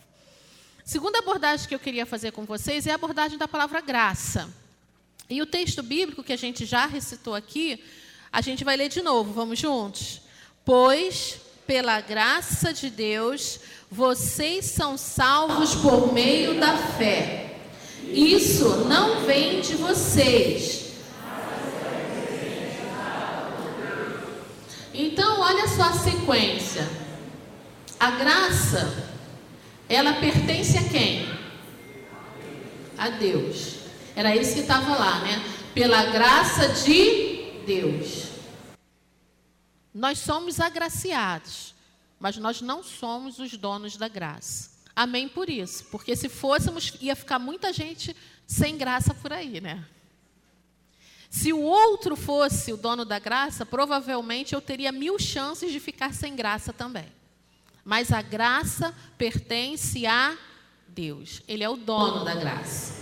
Segunda abordagem que eu queria fazer com vocês é a abordagem da palavra graça. E o texto bíblico que a gente já recitou aqui, a gente vai ler de novo, vamos juntos? Pois, pela graça de Deus, vocês são salvos por meio da fé. Isso não vem de vocês. Então, olha só a sequência. A graça, ela pertence a quem? A Deus. Era isso que estava lá, né? Pela graça de Deus. Nós somos agraciados, mas nós não somos os donos da graça. Amém por isso. Porque se fôssemos, ia ficar muita gente sem graça por aí, né? Se o outro fosse o dono da graça, provavelmente eu teria 1000 chances de ficar sem graça também. Mas a graça pertence a Deus. Ele é o dono da graça.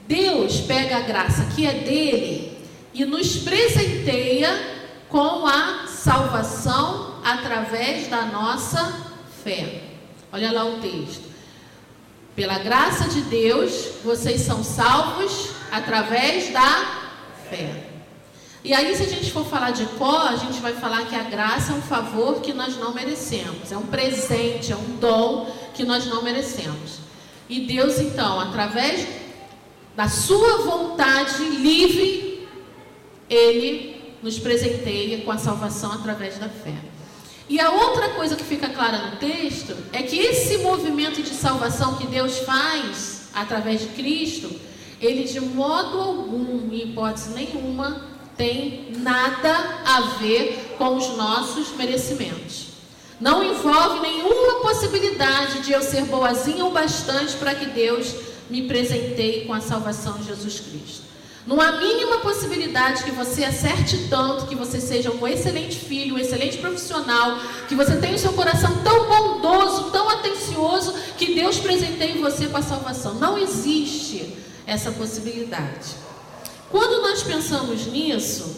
Deus pega a graça que é dele e nos presenteia com a salvação através da nossa fé. Olha lá o texto. Pela graça de Deus, vocês são salvos através da fé. E aí, se a gente for falar de cor, a gente vai falar que a graça é um favor que nós não merecemos. É um presente, é um dom que nós não merecemos. E Deus, então, através da sua vontade livre, Ele nos presenteia com a salvação através da fé. E a outra coisa que fica clara no texto é que esse movimento de salvação que Deus faz através de Cristo, ele de modo algum, em hipótese nenhuma, tem nada a ver com os nossos merecimentos. Não envolve nenhuma possibilidade de eu ser boazinha o bastante para que Deus me presenteie com a salvação de Jesus Cristo. Não há mínima possibilidade que você acerte tanto, que você seja um excelente filho, um excelente profissional, que você tenha o seu coração tão bondoso, tão atencioso, que Deus presenteie você com a salvação. Não existe essa possibilidade. Quando nós pensamos nisso,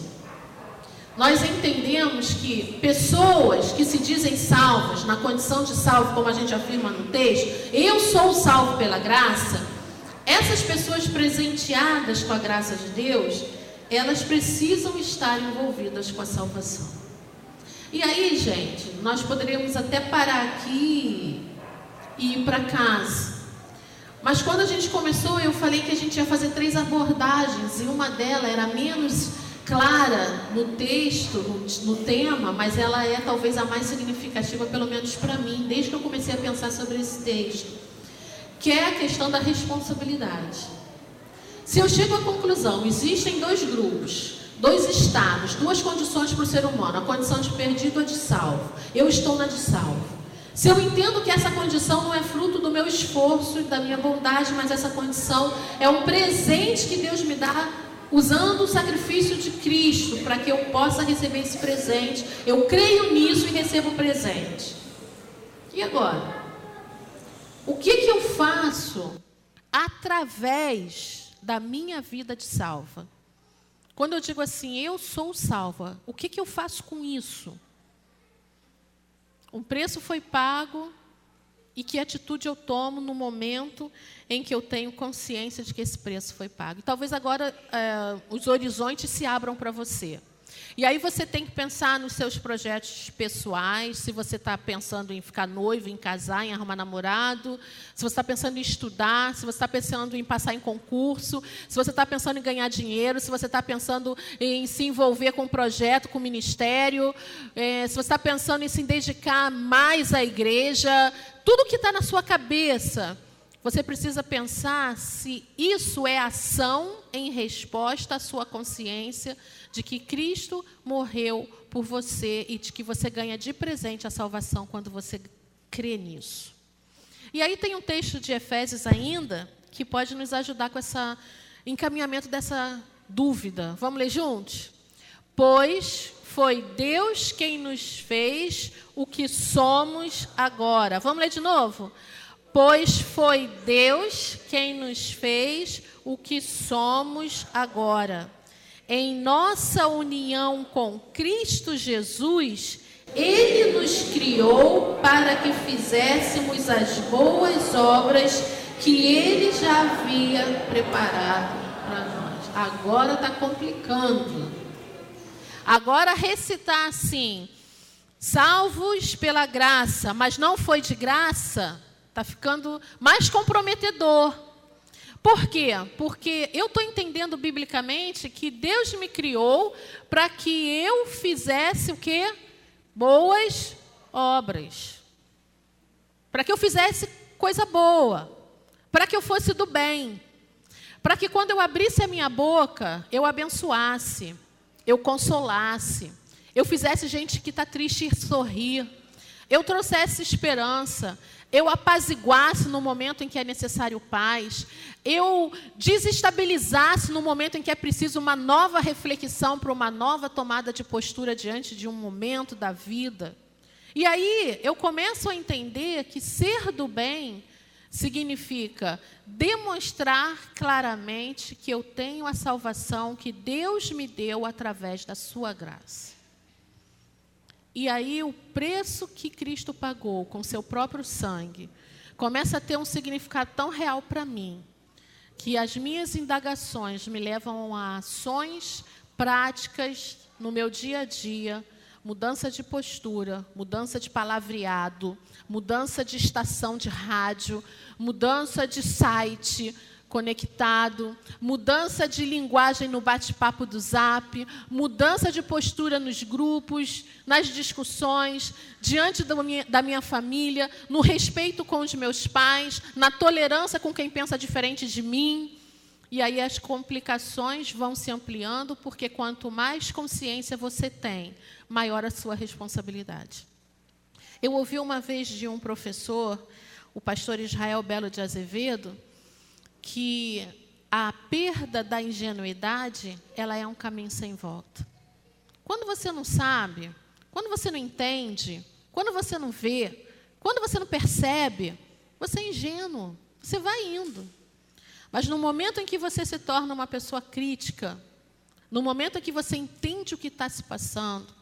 nós entendemos que pessoas que se dizem salvas, na condição de salvo, como a gente afirma no texto, eu sou salvo pela graça, essas pessoas presenteadas com a graça de Deus, elas precisam estar envolvidas com a salvação. E aí, gente, nós poderíamos até parar aqui e ir para casa. Mas quando a gente começou, eu falei que a gente ia fazer 3 abordagens, e uma delas era menos clara no texto, no tema, mas ela é talvez a mais significativa, pelo menos para mim, desde que eu comecei a pensar sobre esse texto, que é a questão da responsabilidade. Se eu chego à conclusão, existem 2 grupos, 2 estados, 2 condições para o ser humano, a condição de perdido ou de salvo. Eu estou na de salvo. Se eu entendo que essa condição não é fruto do meu esforço e da minha bondade, mas essa condição é um presente que Deus me dá, usando o sacrifício de Cristo, para que eu possa receber esse presente. Eu creio nisso e recebo o presente. E agora? O que eu faço através da minha vida de salva? Quando eu digo assim, eu sou salva, o que eu faço com isso? Um preço foi pago, e que atitude eu tomo no momento em que eu tenho consciência de que esse preço foi pago? E talvez agora os horizontes se abram para você. E aí você tem que pensar nos seus projetos pessoais, se você está pensando em ficar noivo, em casar, em arrumar namorado, se você está pensando em estudar, se você está pensando em passar em concurso, se você está pensando em ganhar dinheiro, se você está pensando em se envolver com um projeto, com um ministério, se você está pensando em se dedicar mais à igreja, tudo que está na sua cabeça, você precisa pensar se isso é ação em resposta à sua consciência de que Cristo morreu por você e de que você ganha de presente a salvação quando você crê nisso. E aí tem um texto de Efésios ainda que pode nos ajudar com esse encaminhamento dessa dúvida. Vamos ler juntos? Pois foi Deus quem nos fez o que somos agora. Vamos ler de novo? Pois foi Deus quem nos fez o que somos agora. Em nossa união com Cristo Jesus, Ele nos criou para que fizéssemos as boas obras que Ele já havia preparado para nós. Agora está complicando. Agora recitar assim, salvos pela graça, mas não foi de graça, está ficando mais comprometedor. Por quê? Porque eu estou entendendo biblicamente que Deus me criou para que eu fizesse o quê? Boas obras. Para que eu fizesse coisa boa. Para que eu fosse do bem. Para que quando eu abrisse a minha boca, eu abençoasse, eu consolasse, eu fizesse gente que está triste sorrir, eu trouxesse esperança, eu apaziguasse no momento em que é necessário paz, eu desestabilizasse no momento em que é preciso uma nova reflexão para uma nova tomada de postura diante de um momento da vida. E aí eu começo a entender que ser do bem significa demonstrar claramente que eu tenho a salvação que Deus me deu através da sua graça. E aí o preço que Cristo pagou com seu próprio sangue começa a ter um significado tão real para mim, que as minhas indagações me levam a ações práticas no meu dia a dia, mudança de postura, mudança de palavreado, mudança de estação de rádio, mudança de site conectado, mudança de linguagem no bate-papo do Zap, mudança de postura nos grupos, nas discussões, diante da minha família, no respeito com os meus pais, na tolerância com quem pensa diferente de mim. E aí as complicações vão se ampliando, porque quanto mais consciência você tem, maior a sua responsabilidade. Eu ouvi uma vez de um professor, o pastor Israel Belo de Azevedo, que a perda da ingenuidade, ela é um caminho sem volta. Quando você não sabe, quando você não entende, quando você não vê, quando você não percebe, você é ingênuo, você vai indo. Mas no momento em que você se torna uma pessoa crítica, no momento em que você entende o que está se passando,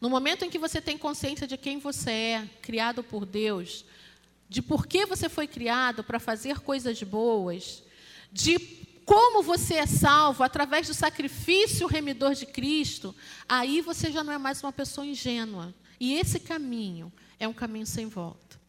no momento em que você tem consciência de quem você é, criado por Deus, de por que você foi criado para fazer coisas boas, de como você é salvo através do sacrifício remidor de Cristo, aí você já não é mais uma pessoa ingênua. E esse caminho é um caminho sem volta.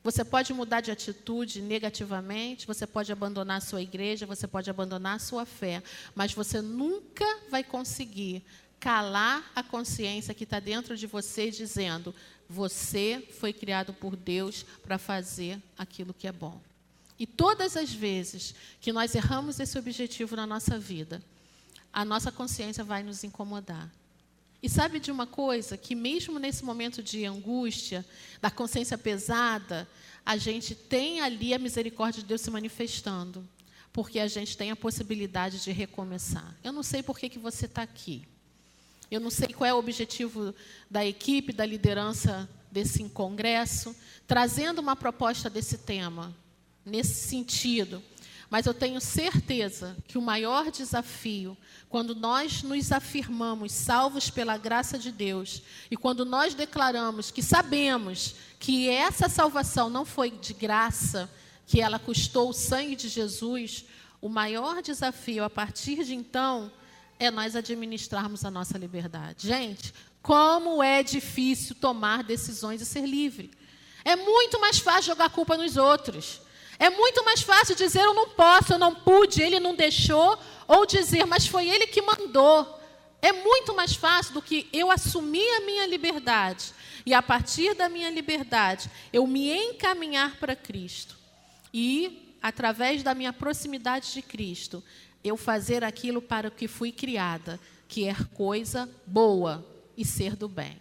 Você pode mudar de atitude negativamente, você pode abandonar a sua igreja, você pode abandonar a sua fé, mas você nunca vai conseguir calar a consciência que está dentro de você, dizendo: você foi criado por Deus para fazer aquilo que é bom. E todas as vezes que nós erramos esse objetivo na nossa vida, a nossa consciência vai nos incomodar. E sabe de uma coisa? Que mesmo nesse momento de angústia, da consciência pesada, a gente tem ali a misericórdia de Deus se manifestando, porque a gente tem a possibilidade de recomeçar. Eu não sei por que você está aqui. Eu não sei qual é o objetivo da equipe, da liderança desse congresso, trazendo uma proposta desse tema, nesse sentido. Mas eu tenho certeza que o maior desafio, quando nós nos afirmamos salvos pela graça de Deus, e quando nós declaramos que sabemos que essa salvação não foi de graça, que ela custou o sangue de Jesus, o maior desafio a partir de então é nós administrarmos a nossa liberdade. Gente, como é difícil tomar decisões e ser livre. É muito mais fácil jogar a culpa nos outros. É muito mais fácil dizer: eu não posso, eu não pude, ele não deixou, ou dizer: mas foi ele que mandou. É muito mais fácil do que eu assumir a minha liberdade e, a partir da minha liberdade, eu me encaminhar para Cristo e, através da minha proximidade de Cristo, eu fazer aquilo para o que fui criada, que é coisa boa e ser do bem.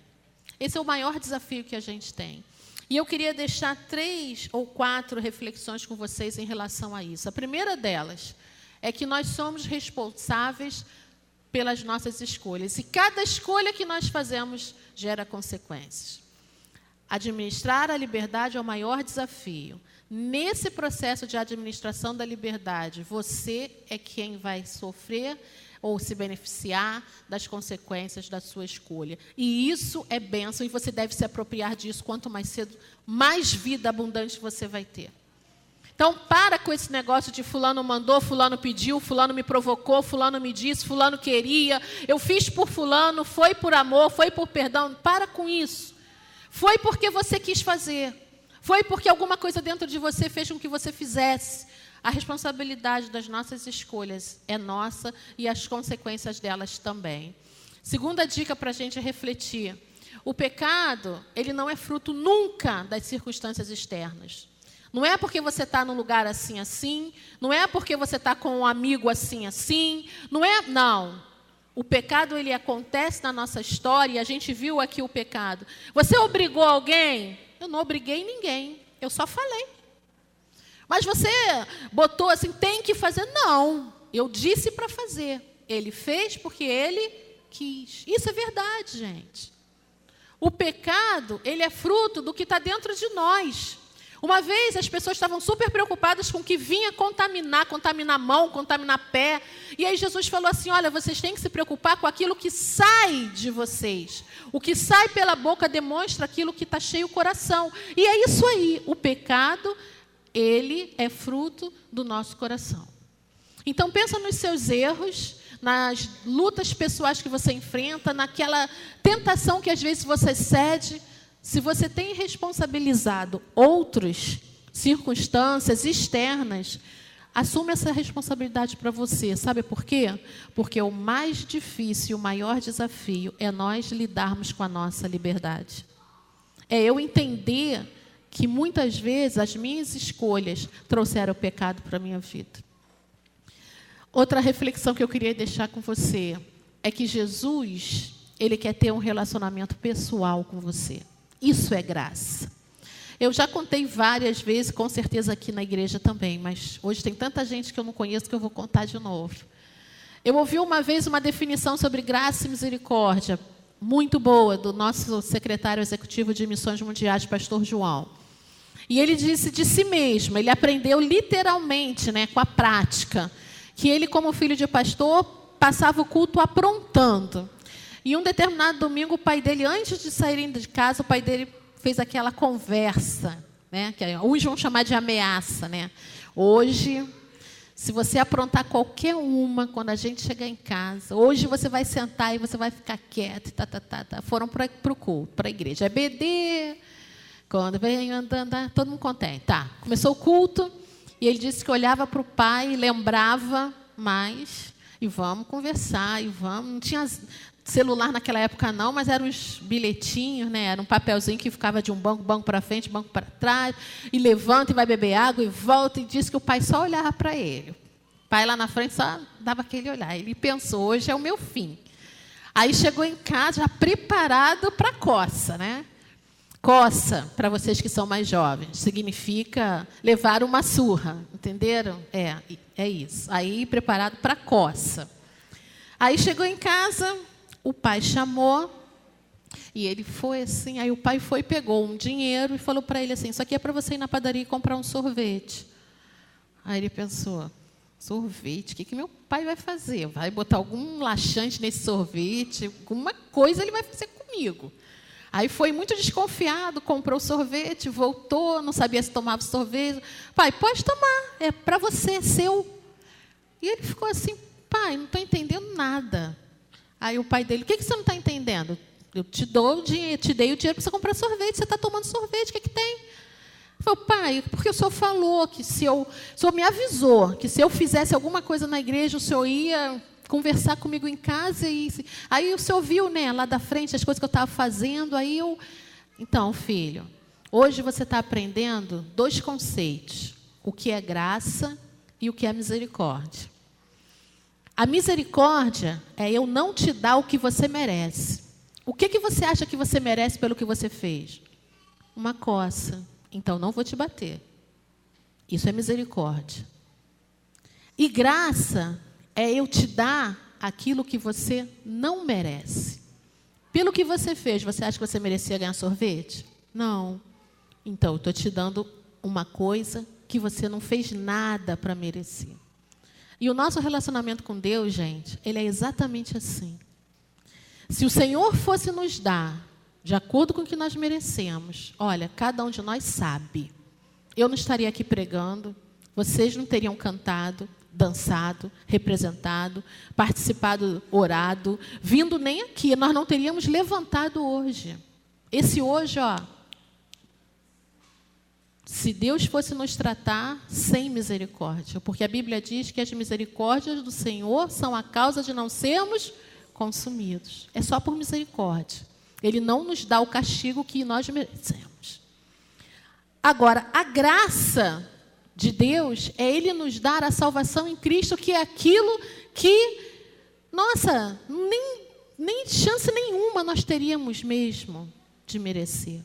Esse é o maior desafio que a gente tem. E eu queria deixar 3 ou 4 reflexões com vocês em relação a isso. A primeira delas é que nós somos responsáveis pelas nossas escolhas. E cada escolha que nós fazemos gera consequências. Administrar a liberdade é o maior desafio. Nesse processo de administração da liberdade, você é quem vai sofrer ou se beneficiar das consequências da sua escolha. E isso é bênção, e você deve se apropriar disso. Quanto mais cedo, mais vida abundante você vai ter. Então, para com esse negócio de fulano mandou, fulano pediu, fulano me provocou, fulano me disse, fulano queria, eu fiz por fulano, foi por amor, foi por perdão. Para com isso. Foi porque você quis fazer. Foi porque alguma coisa dentro de você fez com que você fizesse. A responsabilidade das nossas escolhas é nossa e as consequências delas também. Segunda dica para a gente refletir. O pecado, ele não é fruto nunca das circunstâncias externas. Não é porque você está num lugar assim, assim. Não é porque você está com um amigo assim, assim. Não. O pecado, ele acontece na nossa história e a gente viu aqui o pecado. Você obrigou alguém? Eu não obriguei ninguém. Eu só falei. Mas você botou assim, tem que fazer? Não, eu disse para fazer. Ele fez porque ele quis. Isso é verdade, gente. O pecado, ele é fruto do que está dentro de nós. Uma vez as pessoas estavam super preocupadas com o que vinha contaminar mão, contaminar pé. E aí Jesus falou assim: olha, vocês têm que se preocupar com aquilo que sai de vocês. O que sai pela boca demonstra aquilo que está cheio o coração. E é isso aí, o pecado, ele é fruto do nosso coração. Então pensa nos seus erros, nas lutas pessoais que você enfrenta, naquela tentação que às vezes você cede. Se você tem responsabilizado outras circunstâncias externas, assume essa responsabilidade para você. Sabe por quê? Porque o mais difícil, o maior desafio é nós lidarmos com a nossa liberdade. É eu entender que muitas vezes as minhas escolhas trouxeram o pecado para a minha vida. Outra reflexão que eu queria deixar com você é que Jesus, ele quer ter um relacionamento pessoal com você. Isso é graça. Eu já contei várias vezes, com certeza aqui na igreja também, mas hoje tem tanta gente que eu não conheço que eu vou contar de novo. Eu ouvi uma vez uma definição sobre graça e misericórdia, muito boa, do nosso secretário executivo de Missões Mundiais, pastor João. E ele disse de si mesmo, ele aprendeu literalmente, com a prática, que ele, como filho de pastor, passava o culto aprontando. E um determinado domingo, o pai dele, antes de saírem de casa, o pai dele fez aquela conversa, que uns vão chamar de ameaça. Hoje, se você aprontar qualquer uma, quando a gente chegar em casa, hoje você vai sentar e você vai ficar quieto. Foram para o culto, para a igreja. É BD, Quando vem andando, todo mundo contente. Tá, começou o culto e ele disse que olhava para o pai, lembrava mais e vamos conversar, e vamos. Não tinha celular naquela época não, mas eram uns bilhetinhos, né? Era um papelzinho que ficava de um banco para frente, banco para trás, e levanta e vai beber água e volta, e disse que o pai só olhava para ele. O pai lá na frente só dava aquele olhar. Ele pensou, hoje é o meu fim. Aí chegou em casa já preparado para a coça, né? Coça, para vocês que são mais jovens, significa levar uma surra, entenderam? É isso. Aí preparado para a coça. Aí chegou em casa, o pai chamou e ele foi assim. Aí o pai foi, pegou um dinheiro e falou para ele assim: isso aqui é para você ir na padaria e comprar um sorvete. Aí ele pensou: sorvete? O que meu pai vai fazer? Vai botar algum laxante nesse sorvete? Alguma coisa ele vai fazer comigo. Aí foi muito desconfiado, comprou o sorvete, voltou, não sabia se tomava sorvete. Pai, pode tomar, é para você, é seu. E ele ficou assim: pai, não estou entendendo nada. Aí o pai dele: o que você não está entendendo? Eu te dei o dinheiro para você comprar sorvete, você está tomando sorvete, o que tem? Ele falou: pai, porque o senhor falou que o senhor me avisou que se eu fizesse alguma coisa na igreja, o senhor ia conversar comigo em casa. Aí o senhor viu, né, lá da frente as coisas que eu estava fazendo. Aí eu... Então, filho, hoje você está aprendendo 2 conceitos: o que é graça e o que é misericórdia. A misericórdia é eu não te dar o que você merece. O que você acha que você merece pelo que você fez? Uma coça. Então, não vou te bater. Isso é misericórdia. E graça é eu te dar aquilo que você não merece. Pelo que você fez, você acha que você merecia ganhar sorvete? Não. Então, eu estou te dando uma coisa que você não fez nada para merecer. E o nosso relacionamento com Deus, gente, ele é exatamente assim. Se o Senhor fosse nos dar de acordo com o que nós merecemos, olha, cada um de nós sabe. Eu não estaria aqui pregando, vocês não teriam cantado, dançado, representado, participado, orado, vindo nem aqui. Nós não teríamos levantado hoje. Esse hoje, ó, se Deus fosse nos tratar sem misericórdia, porque a Bíblia diz que as misericórdias do Senhor são a causa de não sermos consumidos. É só por misericórdia. Ele não nos dá o castigo que nós merecemos. Agora, a graça de Deus é Ele nos dar a salvação em Cristo, que é aquilo que, nossa, nem chance nenhuma nós teríamos mesmo de merecer.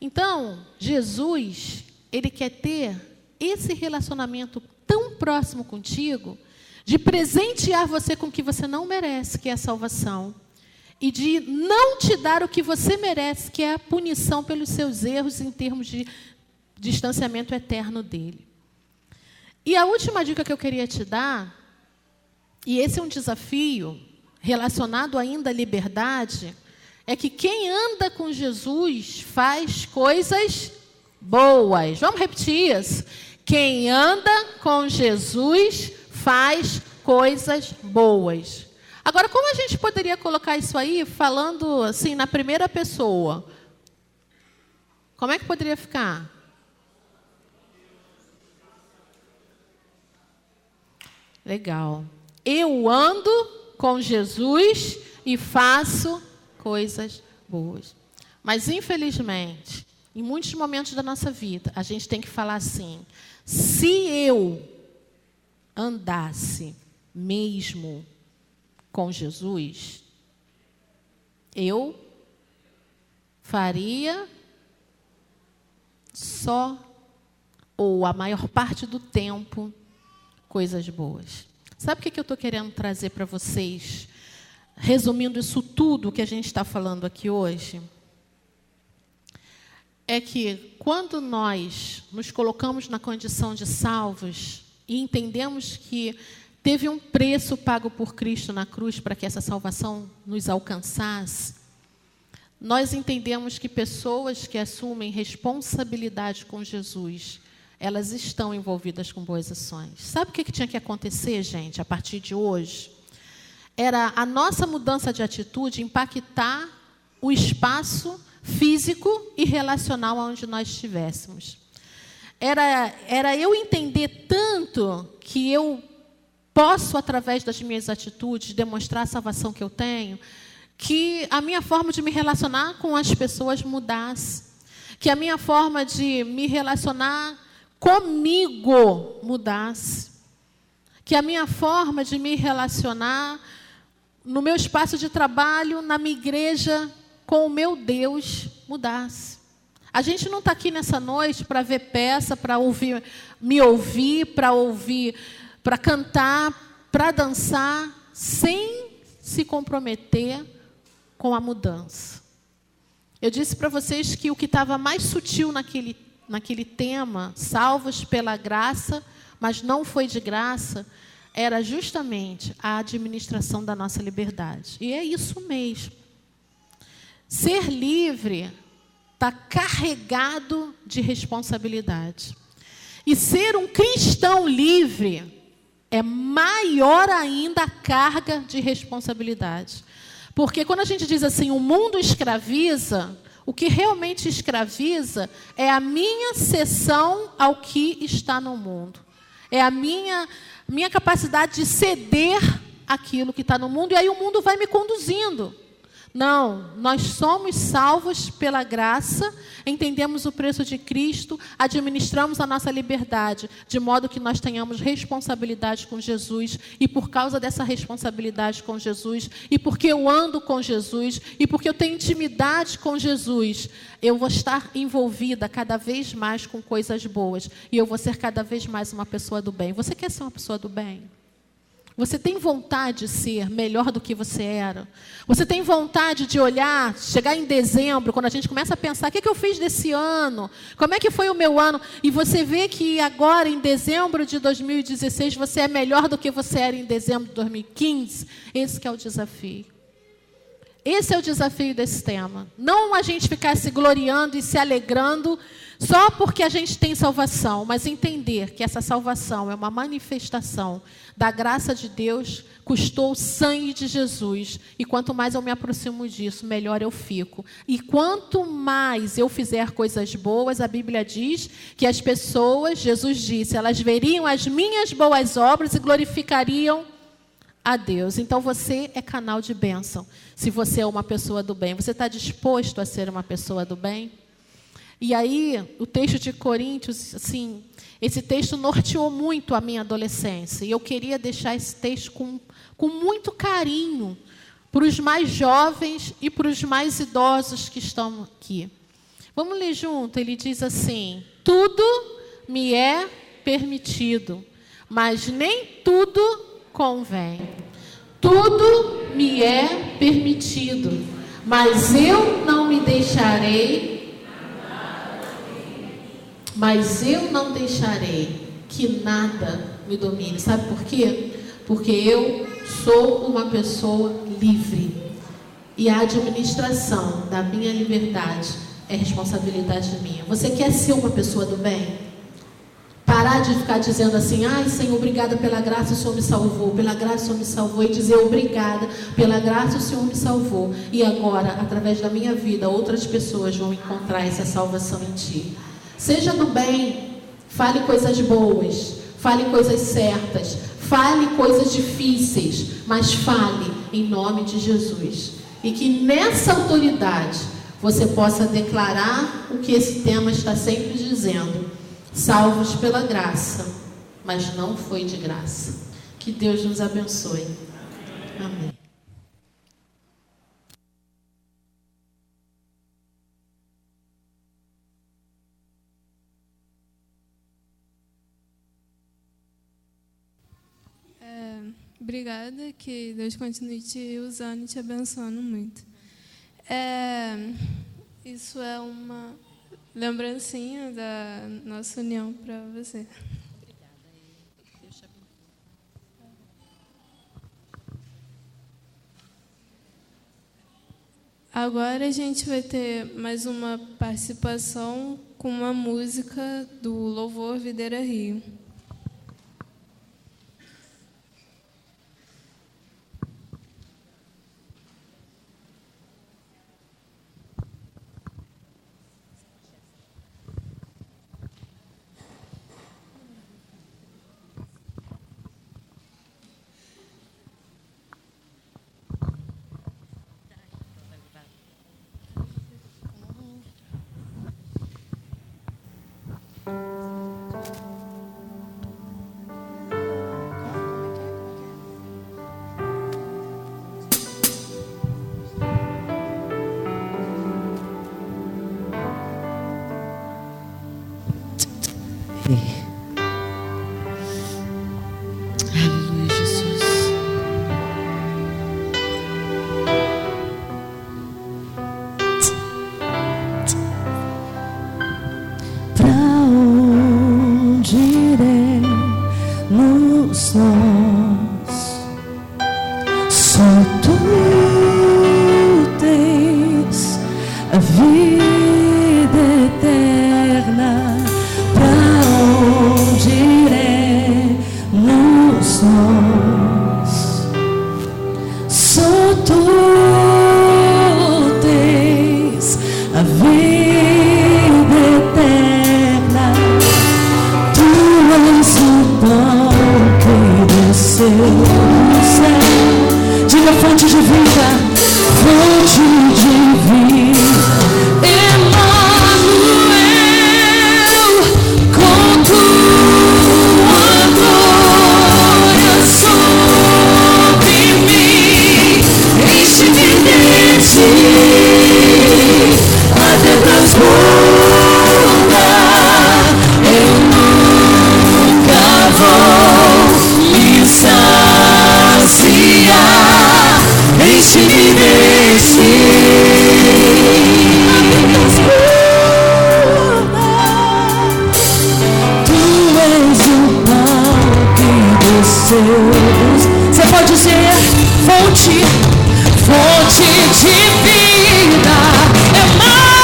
Então, Jesus, Ele quer ter esse relacionamento tão próximo contigo, de presentear você com o que você não merece, que é a salvação, e de não te dar o que você merece, que é a punição pelos seus erros em termos de distanciamento eterno dele. E a última dica que eu queria te dar, e esse é um desafio relacionado ainda à liberdade, é que quem anda com Jesus faz coisas boas. Vamos repetir isso? Quem anda com Jesus faz coisas boas. Agora, como a gente poderia colocar isso aí falando assim na primeira pessoa? Como é que poderia ficar? Legal. Eu ando com Jesus e faço coisas boas. Mas, infelizmente, em muitos momentos da nossa vida, a gente tem que falar assim: se eu andasse mesmo com Jesus, eu faria só, ou a maior parte do tempo, coisas boas. Sabe o que eu estou querendo trazer para vocês? Resumindo isso tudo que a gente está falando aqui hoje, é que quando nós nos colocamos na condição de salvos e entendemos que teve um preço pago por Cristo na cruz para que essa salvação nos alcançasse, nós entendemos que pessoas que assumem responsabilidade com Jesus, elas estão envolvidas com boas ações. Sabe o que tinha que acontecer, gente, a partir de hoje? Era a nossa mudança de atitude impactar o espaço físico e relacional aonde nós estivéssemos. Era eu entender tanto que eu posso, através das minhas atitudes, demonstrar a salvação que eu tenho, que a minha forma de me relacionar com as pessoas mudasse, que a minha forma de me relacionar comigo mudasse, que a minha forma de me relacionar no meu espaço de trabalho, na minha igreja, com o meu Deus mudasse. A gente não está aqui nessa noite para ver peça, para me ouvir, para cantar, para dançar, sem se comprometer com a mudança. Eu disse para vocês que o que estava mais sutil naquele tema, salvos pela graça, mas não foi de graça, era justamente a administração da nossa liberdade. E é isso mesmo. Ser livre está carregado de responsabilidade. E ser um cristão livre é maior ainda a carga de responsabilidade. Porque quando a gente diz assim, o mundo escraviza, o que realmente escraviza é a minha cessão ao que está no mundo. É a minha capacidade de ceder aquilo que está no mundo, e aí o mundo vai me conduzindo. Não, nós somos salvos pela graça, entendemos o preço de Cristo, administramos a nossa liberdade, de modo que nós tenhamos responsabilidade com Jesus, e por causa dessa responsabilidade com Jesus, e porque eu ando com Jesus, e porque eu tenho intimidade com Jesus, eu vou estar envolvida cada vez mais com coisas boas, e eu vou ser cada vez mais uma pessoa do bem. Você quer ser uma pessoa do bem? Você tem vontade de ser melhor do que você era? Você tem vontade de olhar, chegar em dezembro, quando a gente começa a pensar, o que eu fiz desse ano? Como é que foi o meu ano? E você vê que agora, em dezembro de 2016, você é melhor do que você era em dezembro de 2015? Esse que é o desafio. Esse é o desafio desse tema. Não a gente ficar se gloriando e se alegrando só porque a gente tem salvação, mas entender que essa salvação é uma manifestação da graça de Deus, custou o sangue de Jesus. E quanto mais eu me aproximo disso, melhor eu fico. E quanto mais eu fizer coisas boas, a Bíblia diz que as pessoas, Jesus disse, elas veriam as minhas boas obras e glorificariam a Deus. Então você é canal de bênção. Se você é uma pessoa do bem, você está disposto a ser uma pessoa do bem? E aí, o texto de Coríntios, assim, esse texto norteou muito a minha adolescência. E eu queria deixar esse texto com muito carinho para os mais jovens e para os mais idosos que estão aqui. Vamos ler junto? Ele diz assim: tudo me é permitido, mas nem tudo convém. Tudo me é permitido, mas eu não me deixarei. Mas eu não deixarei que nada me domine. Sabe por quê? Porque eu sou uma pessoa livre. E a administração da minha liberdade é responsabilidade minha. Você quer ser uma pessoa do bem? Parar de ficar dizendo assim, ai Senhor, obrigada pela graça o Senhor me salvou, pela graça o Senhor me salvou, e dizer obrigada, pela graça o Senhor me salvou. E agora, através da minha vida, outras pessoas vão encontrar essa salvação em ti. Seja do bem, fale coisas boas, fale coisas certas, fale coisas difíceis, mas fale em nome de Jesus. E que nessa autoridade você possa declarar o que esse tema está sempre dizendo: salvos pela graça, mas não foi de graça. Que Deus nos abençoe. Amém. Obrigada, que Deus continue te usando e te abençoando muito. Isso é uma lembrancinha da nossa união para você. Agora a gente vai ter mais uma participação com uma música do Louvor Videira Rio. sempre. Aleluia, Jesus. Pra onde iremos nós? Só tu tens a vida eterna. Pra onde iremos nós? Só tu tens a vida eterna. Tu és o pão que desceu do céu. Diga fonte de vida, fonte de vida. Emmanuel, com tua glória sobre mim, enche-me de ti, até transbordar. Eu nunca vou me saciar. Enche-me de ti, até transbordar. Tu és o pão que desceu. Você pode dizer fonte, fonte de vida. Emmanuel,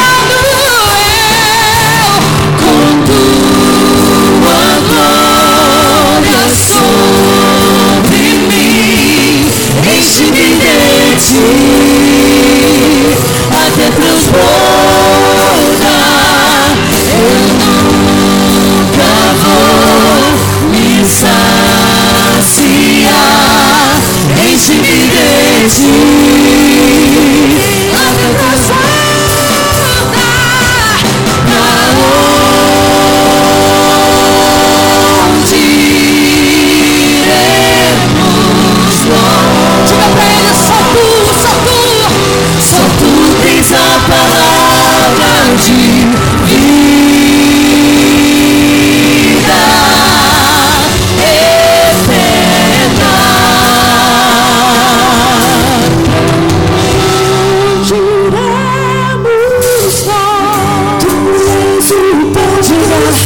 com tua glória sobre mim, enche-me de ti, até transbordar. Eu nunca vou me saciar. Enche-me de ti, até transbordar. Pra onde iremos nós? Diga pra ele, só tu, só tu, só tu tens a palavra de vida eterna. Onde iremos nós? Tu és o pão de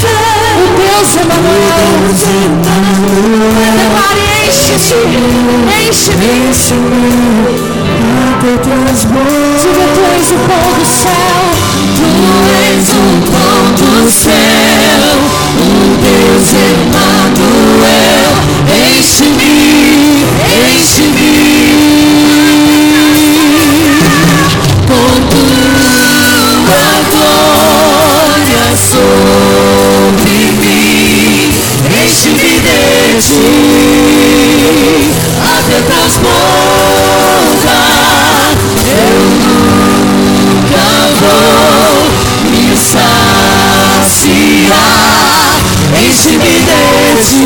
fé, o Deus Emmanuel. Declare, enche-me, enche-me, até transbordar. Diga, tu és o pão do céu, tu és o pão do céu, o Deus Emmanuel. Enche-me, enche-me, com tua glória sobre mim. Enche-me de ti, até transbordar. Eu nunca vou me saciar. Enche-me de ti.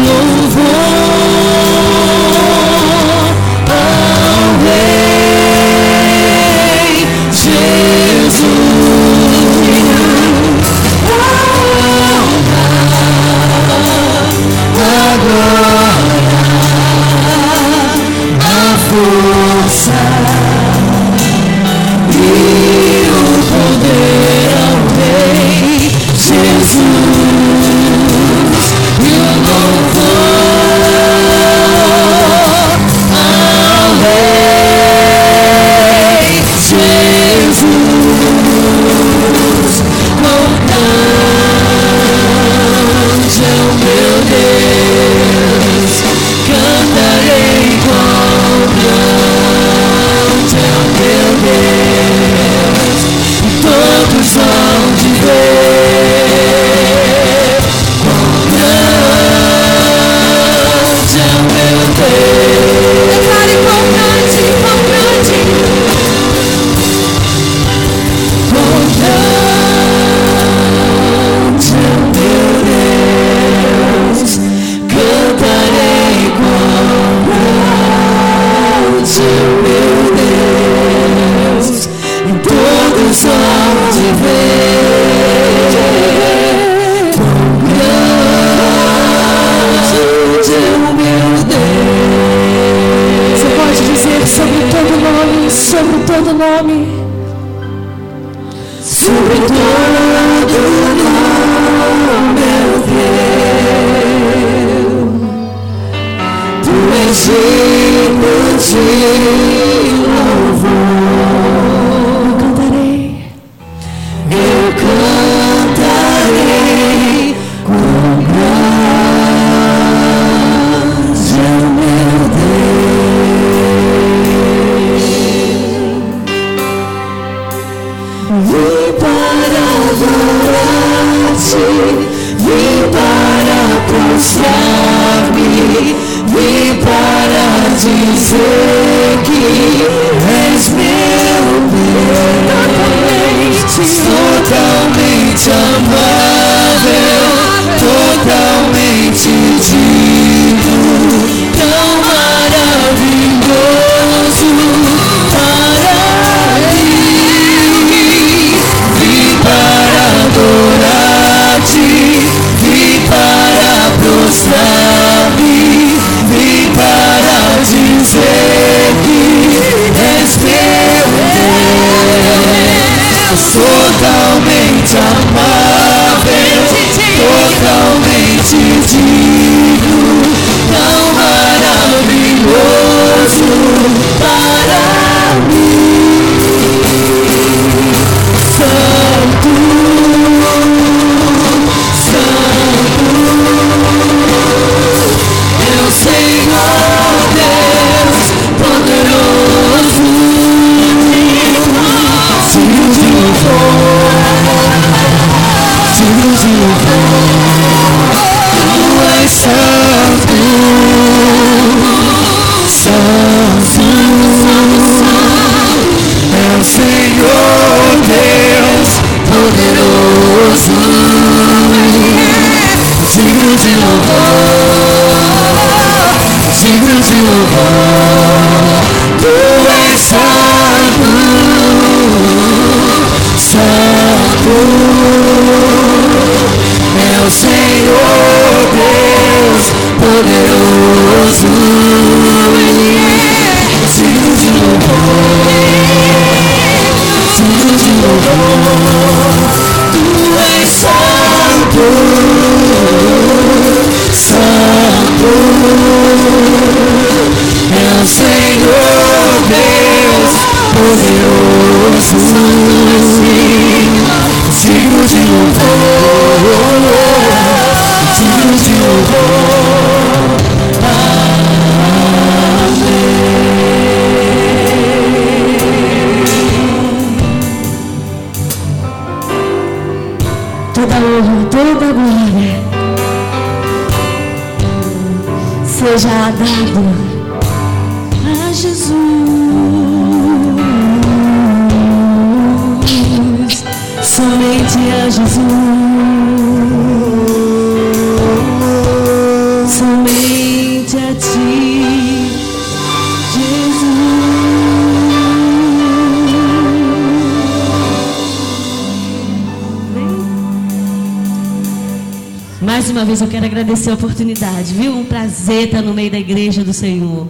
Louvor ao Rei. nome, sobre todo nome, meu Deus. Tu és digno de louvor. Eu cantarei com grande meu Deus. Vim para adorar-te, vim para prostrar-me, vim para dizer que és meu Deus. Totalmente amável, totalmente digno, tão maravilhoso para mim. Vim para adorar-te, vim para prostrar-me, vim para dizer que és meu Deus. Totalmente amável, totalmente digno, tão maravilhoso para mim. Santo, Santo, meu Senhor Deus poderoso, digno de louvor, digno de louvor. Tu és santo, santo, meu Senhor Deus poderoso, digno de louvor, digno de louvor. Tu és santo, santo, meu Senhor Deus poderoso, digno de louvor, digno de louvor. Tu és santo, santo, meu Senhor Deus poderoso, digno de louvor, digno de louvor. Toda honra, toda glória seja dado a Jesus, somente a Jesus, somente a ti, Jesus. Mais uma vez eu quero agradecer a oportunidade, viu? Um prazer estar no meio da igreja do Senhor.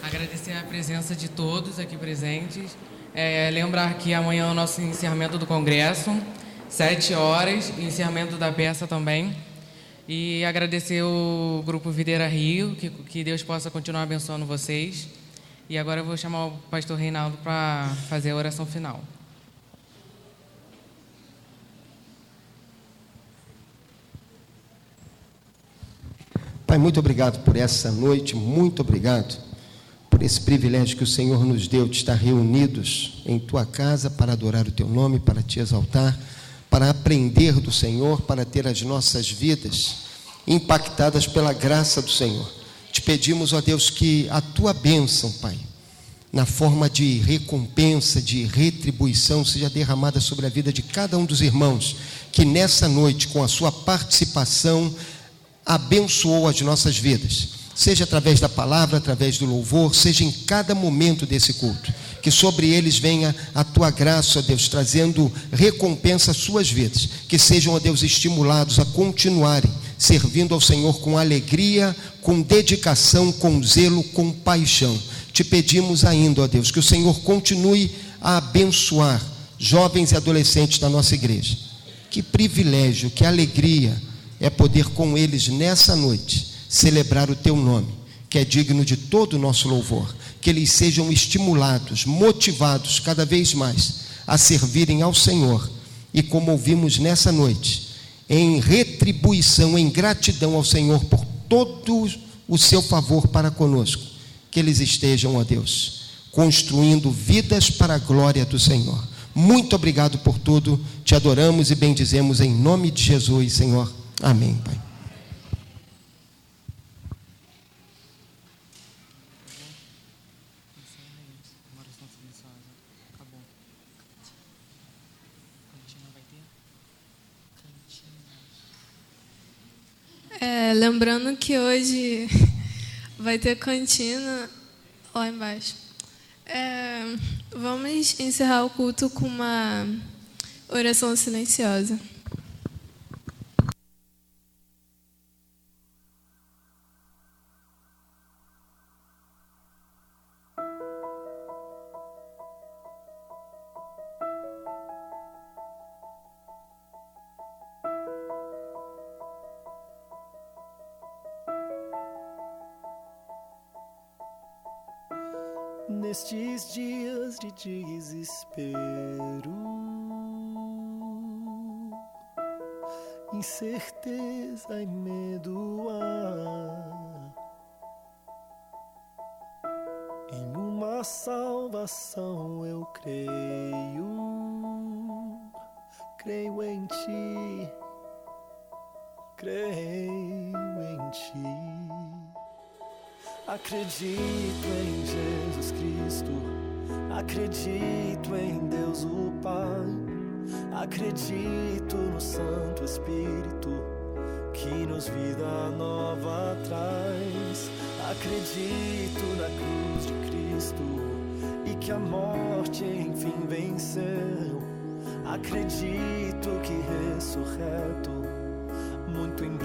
Agradecer a presença de todos aqui presentes. Lembrar que amanhã é o nosso encerramento do congresso, 7 horas, encerramento da peça também. E agradecer o Grupo Videira Rio, que Deus possa continuar abençoando vocês. E agora eu vou chamar o pastor Reinaldo para fazer a oração final. Pai, muito obrigado por essa noite, muito obrigado por esse privilégio que o Senhor nos deu de estar reunidos em Tua casa para adorar o Teu nome, para Te exaltar, para aprender do Senhor, para ter as nossas vidas impactadas pela graça do Senhor. Te pedimos, ó Deus, que a Tua bênção, Pai, na forma de recompensa, de retribuição, seja derramada sobre a vida de cada um dos irmãos, que nessa noite, com a sua participação, abençoou as nossas vidas, seja através da palavra, através do louvor, seja em cada momento desse culto. que sobre eles venha a tua graça, ó Deus, trazendo recompensa às suas vidas, que sejam, ó Deus, estimulados a continuarem servindo ao Senhor com alegria, com dedicação, com zelo, com paixão. Te pedimos ainda, ó Deus, que o Senhor continue a abençoar jovens e adolescentes da nossa igreja. Que privilégio, que alegria é poder com eles nessa noite celebrar o teu nome, que é digno de todo o nosso louvor. Que eles sejam estimulados, motivados cada vez mais a servirem ao Senhor, e como ouvimos nessa noite, em retribuição, em gratidão ao Senhor por todo o seu favor para conosco, que eles estejam, ó Deus, construindo vidas para a glória do Senhor. Muito obrigado por tudo, te adoramos e bendizemos em nome de Jesus, Senhor. Amém, Pai. Lembrando que hoje vai ter cantina lá embaixo. Vamos encerrar o culto com uma oração silenciosa. Nestes dias de desespero, incerteza e medo há, em uma salvação eu creio em ti, creio em ti. Acredito em Jesus Cristo, acredito em Deus o Pai, acredito no Santo Espírito, que nos vida nova traz. Acredito na cruz de Cristo e que a morte enfim venceu. Acredito que ressurreto, muito em